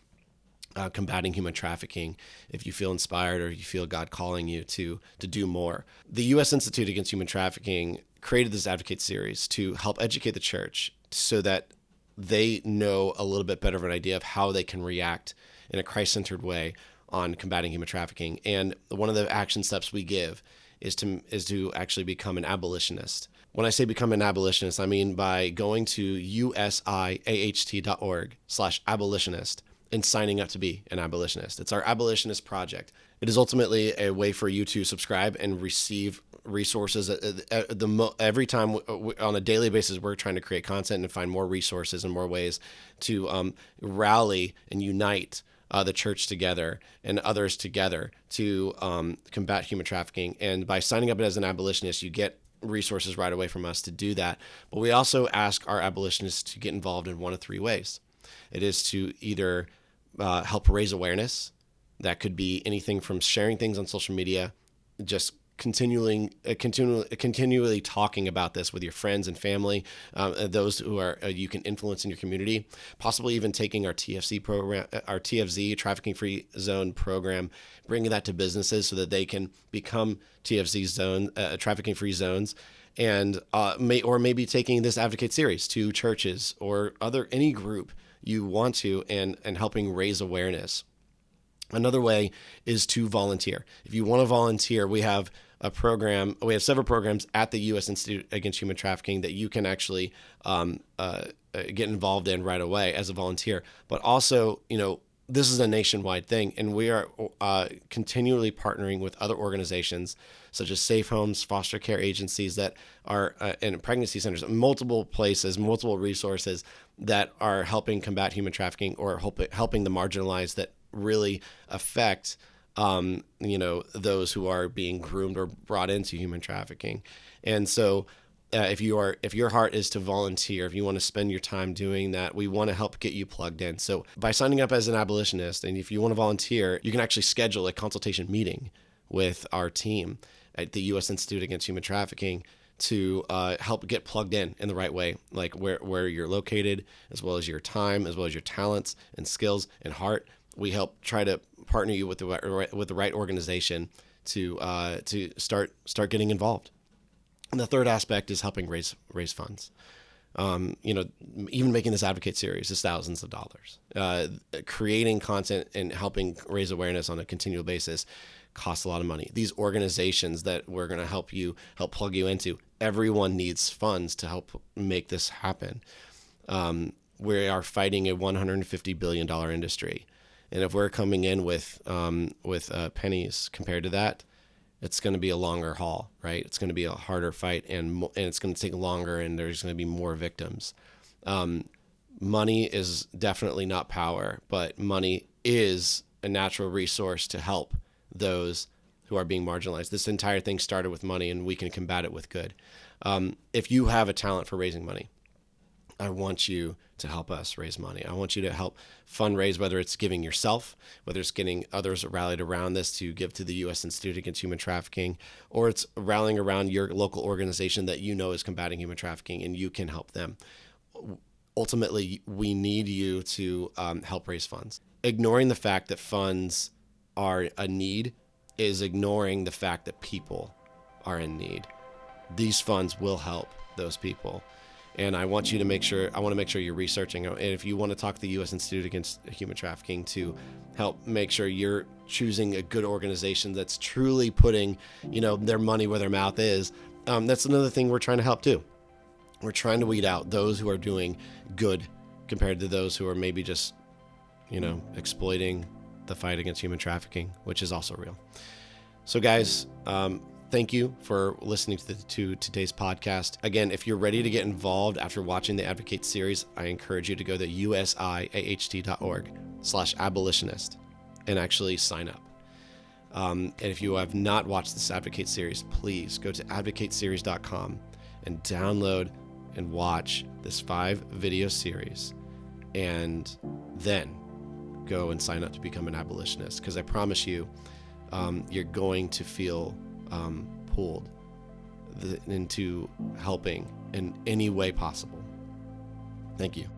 combating human trafficking if you feel inspired or you feel God calling you to do more. The U.S. Institute Against Human Trafficking created this Advocate series to help educate the church so that they know a little bit better of an idea of how they can react in a Christ-centered way on combating human trafficking. And one of the action steps we give is to actually become an abolitionist. When I say become an abolitionist, I mean by going to usiaht.org/abolitionist and signing up to be an abolitionist. It's our abolitionist project. It is ultimately a way for you to subscribe and receive resources. Every time on a daily basis, we're trying to create content and find more resources and more ways to rally and unite the church together and others together to combat human trafficking. And by signing up as an abolitionist, you get resources right away from us to do that. But we also ask our abolitionists to get involved in one of 3 ways. It is to either help raise awareness. That could be anything from sharing things on social media, just continually talking about this with your friends and family, those who are you can influence in your community, possibly even taking our TFC program, our TFZ, Trafficking Free Zone program, bringing that to businesses so that they can become TFZ zone, trafficking free zones, and maybe taking this Advocate series to churches or any group you want to, and helping raise awareness. Another way is to volunteer. If you want to volunteer, we have a program. We have several programs at the U.S. Institute Against Human Trafficking that you can actually get involved in right away as a volunteer. But also, this is a nationwide thing, and we are continually partnering with other organizations such as safe homes, foster care agencies that are in pregnancy centers, multiple places, multiple resources that are helping combat human trafficking or helping the marginalized that really affect those who are being groomed or brought into human trafficking. And so if your heart is to volunteer, if you want to spend your time doing that, we want to help get you plugged in. So by signing up as an abolitionist, and if you want to volunteer, you can actually schedule a consultation meeting with our team at the U.S. Institute Against Human Trafficking to help get plugged in the right way, like where you're located, as well as your time, as well as your talents and skills and heart. We help try to partner you with the right organization to start getting involved. And the third aspect is helping raise funds. Even making this advocate series is thousands of dollars. Creating content and helping raise awareness on a continual basis costs a lot of money. These organizations that we're going to help plug you into, everyone needs funds to help make this happen. We are fighting a $150 billion industry. And if we're coming in with pennies compared to that, it's going to be a longer haul, right? It's going to be a harder fight, and it's going to take longer, and there's going to be more victims. Money is definitely not power, but money is a natural resource to help those who are being marginalized. This entire thing started with money, and we can combat it with good. If you have a talent for raising money, I want you to help us raise money. I want you to help fundraise, whether it's giving yourself, whether it's getting others rallied around this to give to the U.S. Institute Against Human Trafficking, or it's rallying around your local organization that you know is combating human trafficking and you can help them. Ultimately, we need you to help raise funds. Ignoring the fact that funds are a need is ignoring the fact that people are in need. These funds will help those people. And I want to make sure you're researching. And if you want to talk to the U.S. Institute Against Human Trafficking to help make sure you're choosing a good organization that's truly putting, their money where their mouth is, that's another thing we're trying to help too. We're trying to weed out those who are doing good compared to those who are maybe just, exploiting the fight against human trafficking, which is also real. So guys, thank you for listening to today's podcast. Again, if you're ready to get involved after watching the Advocate series, I encourage you to go to usiaht.org/abolitionist and actually sign up. And if you have not watched this Advocate series, please go to advocateseries.com and download and watch this 5-video series, and then go and sign up to become an abolitionist, because I promise you, you're going to feel pulled into helping in any way possible. Thank you.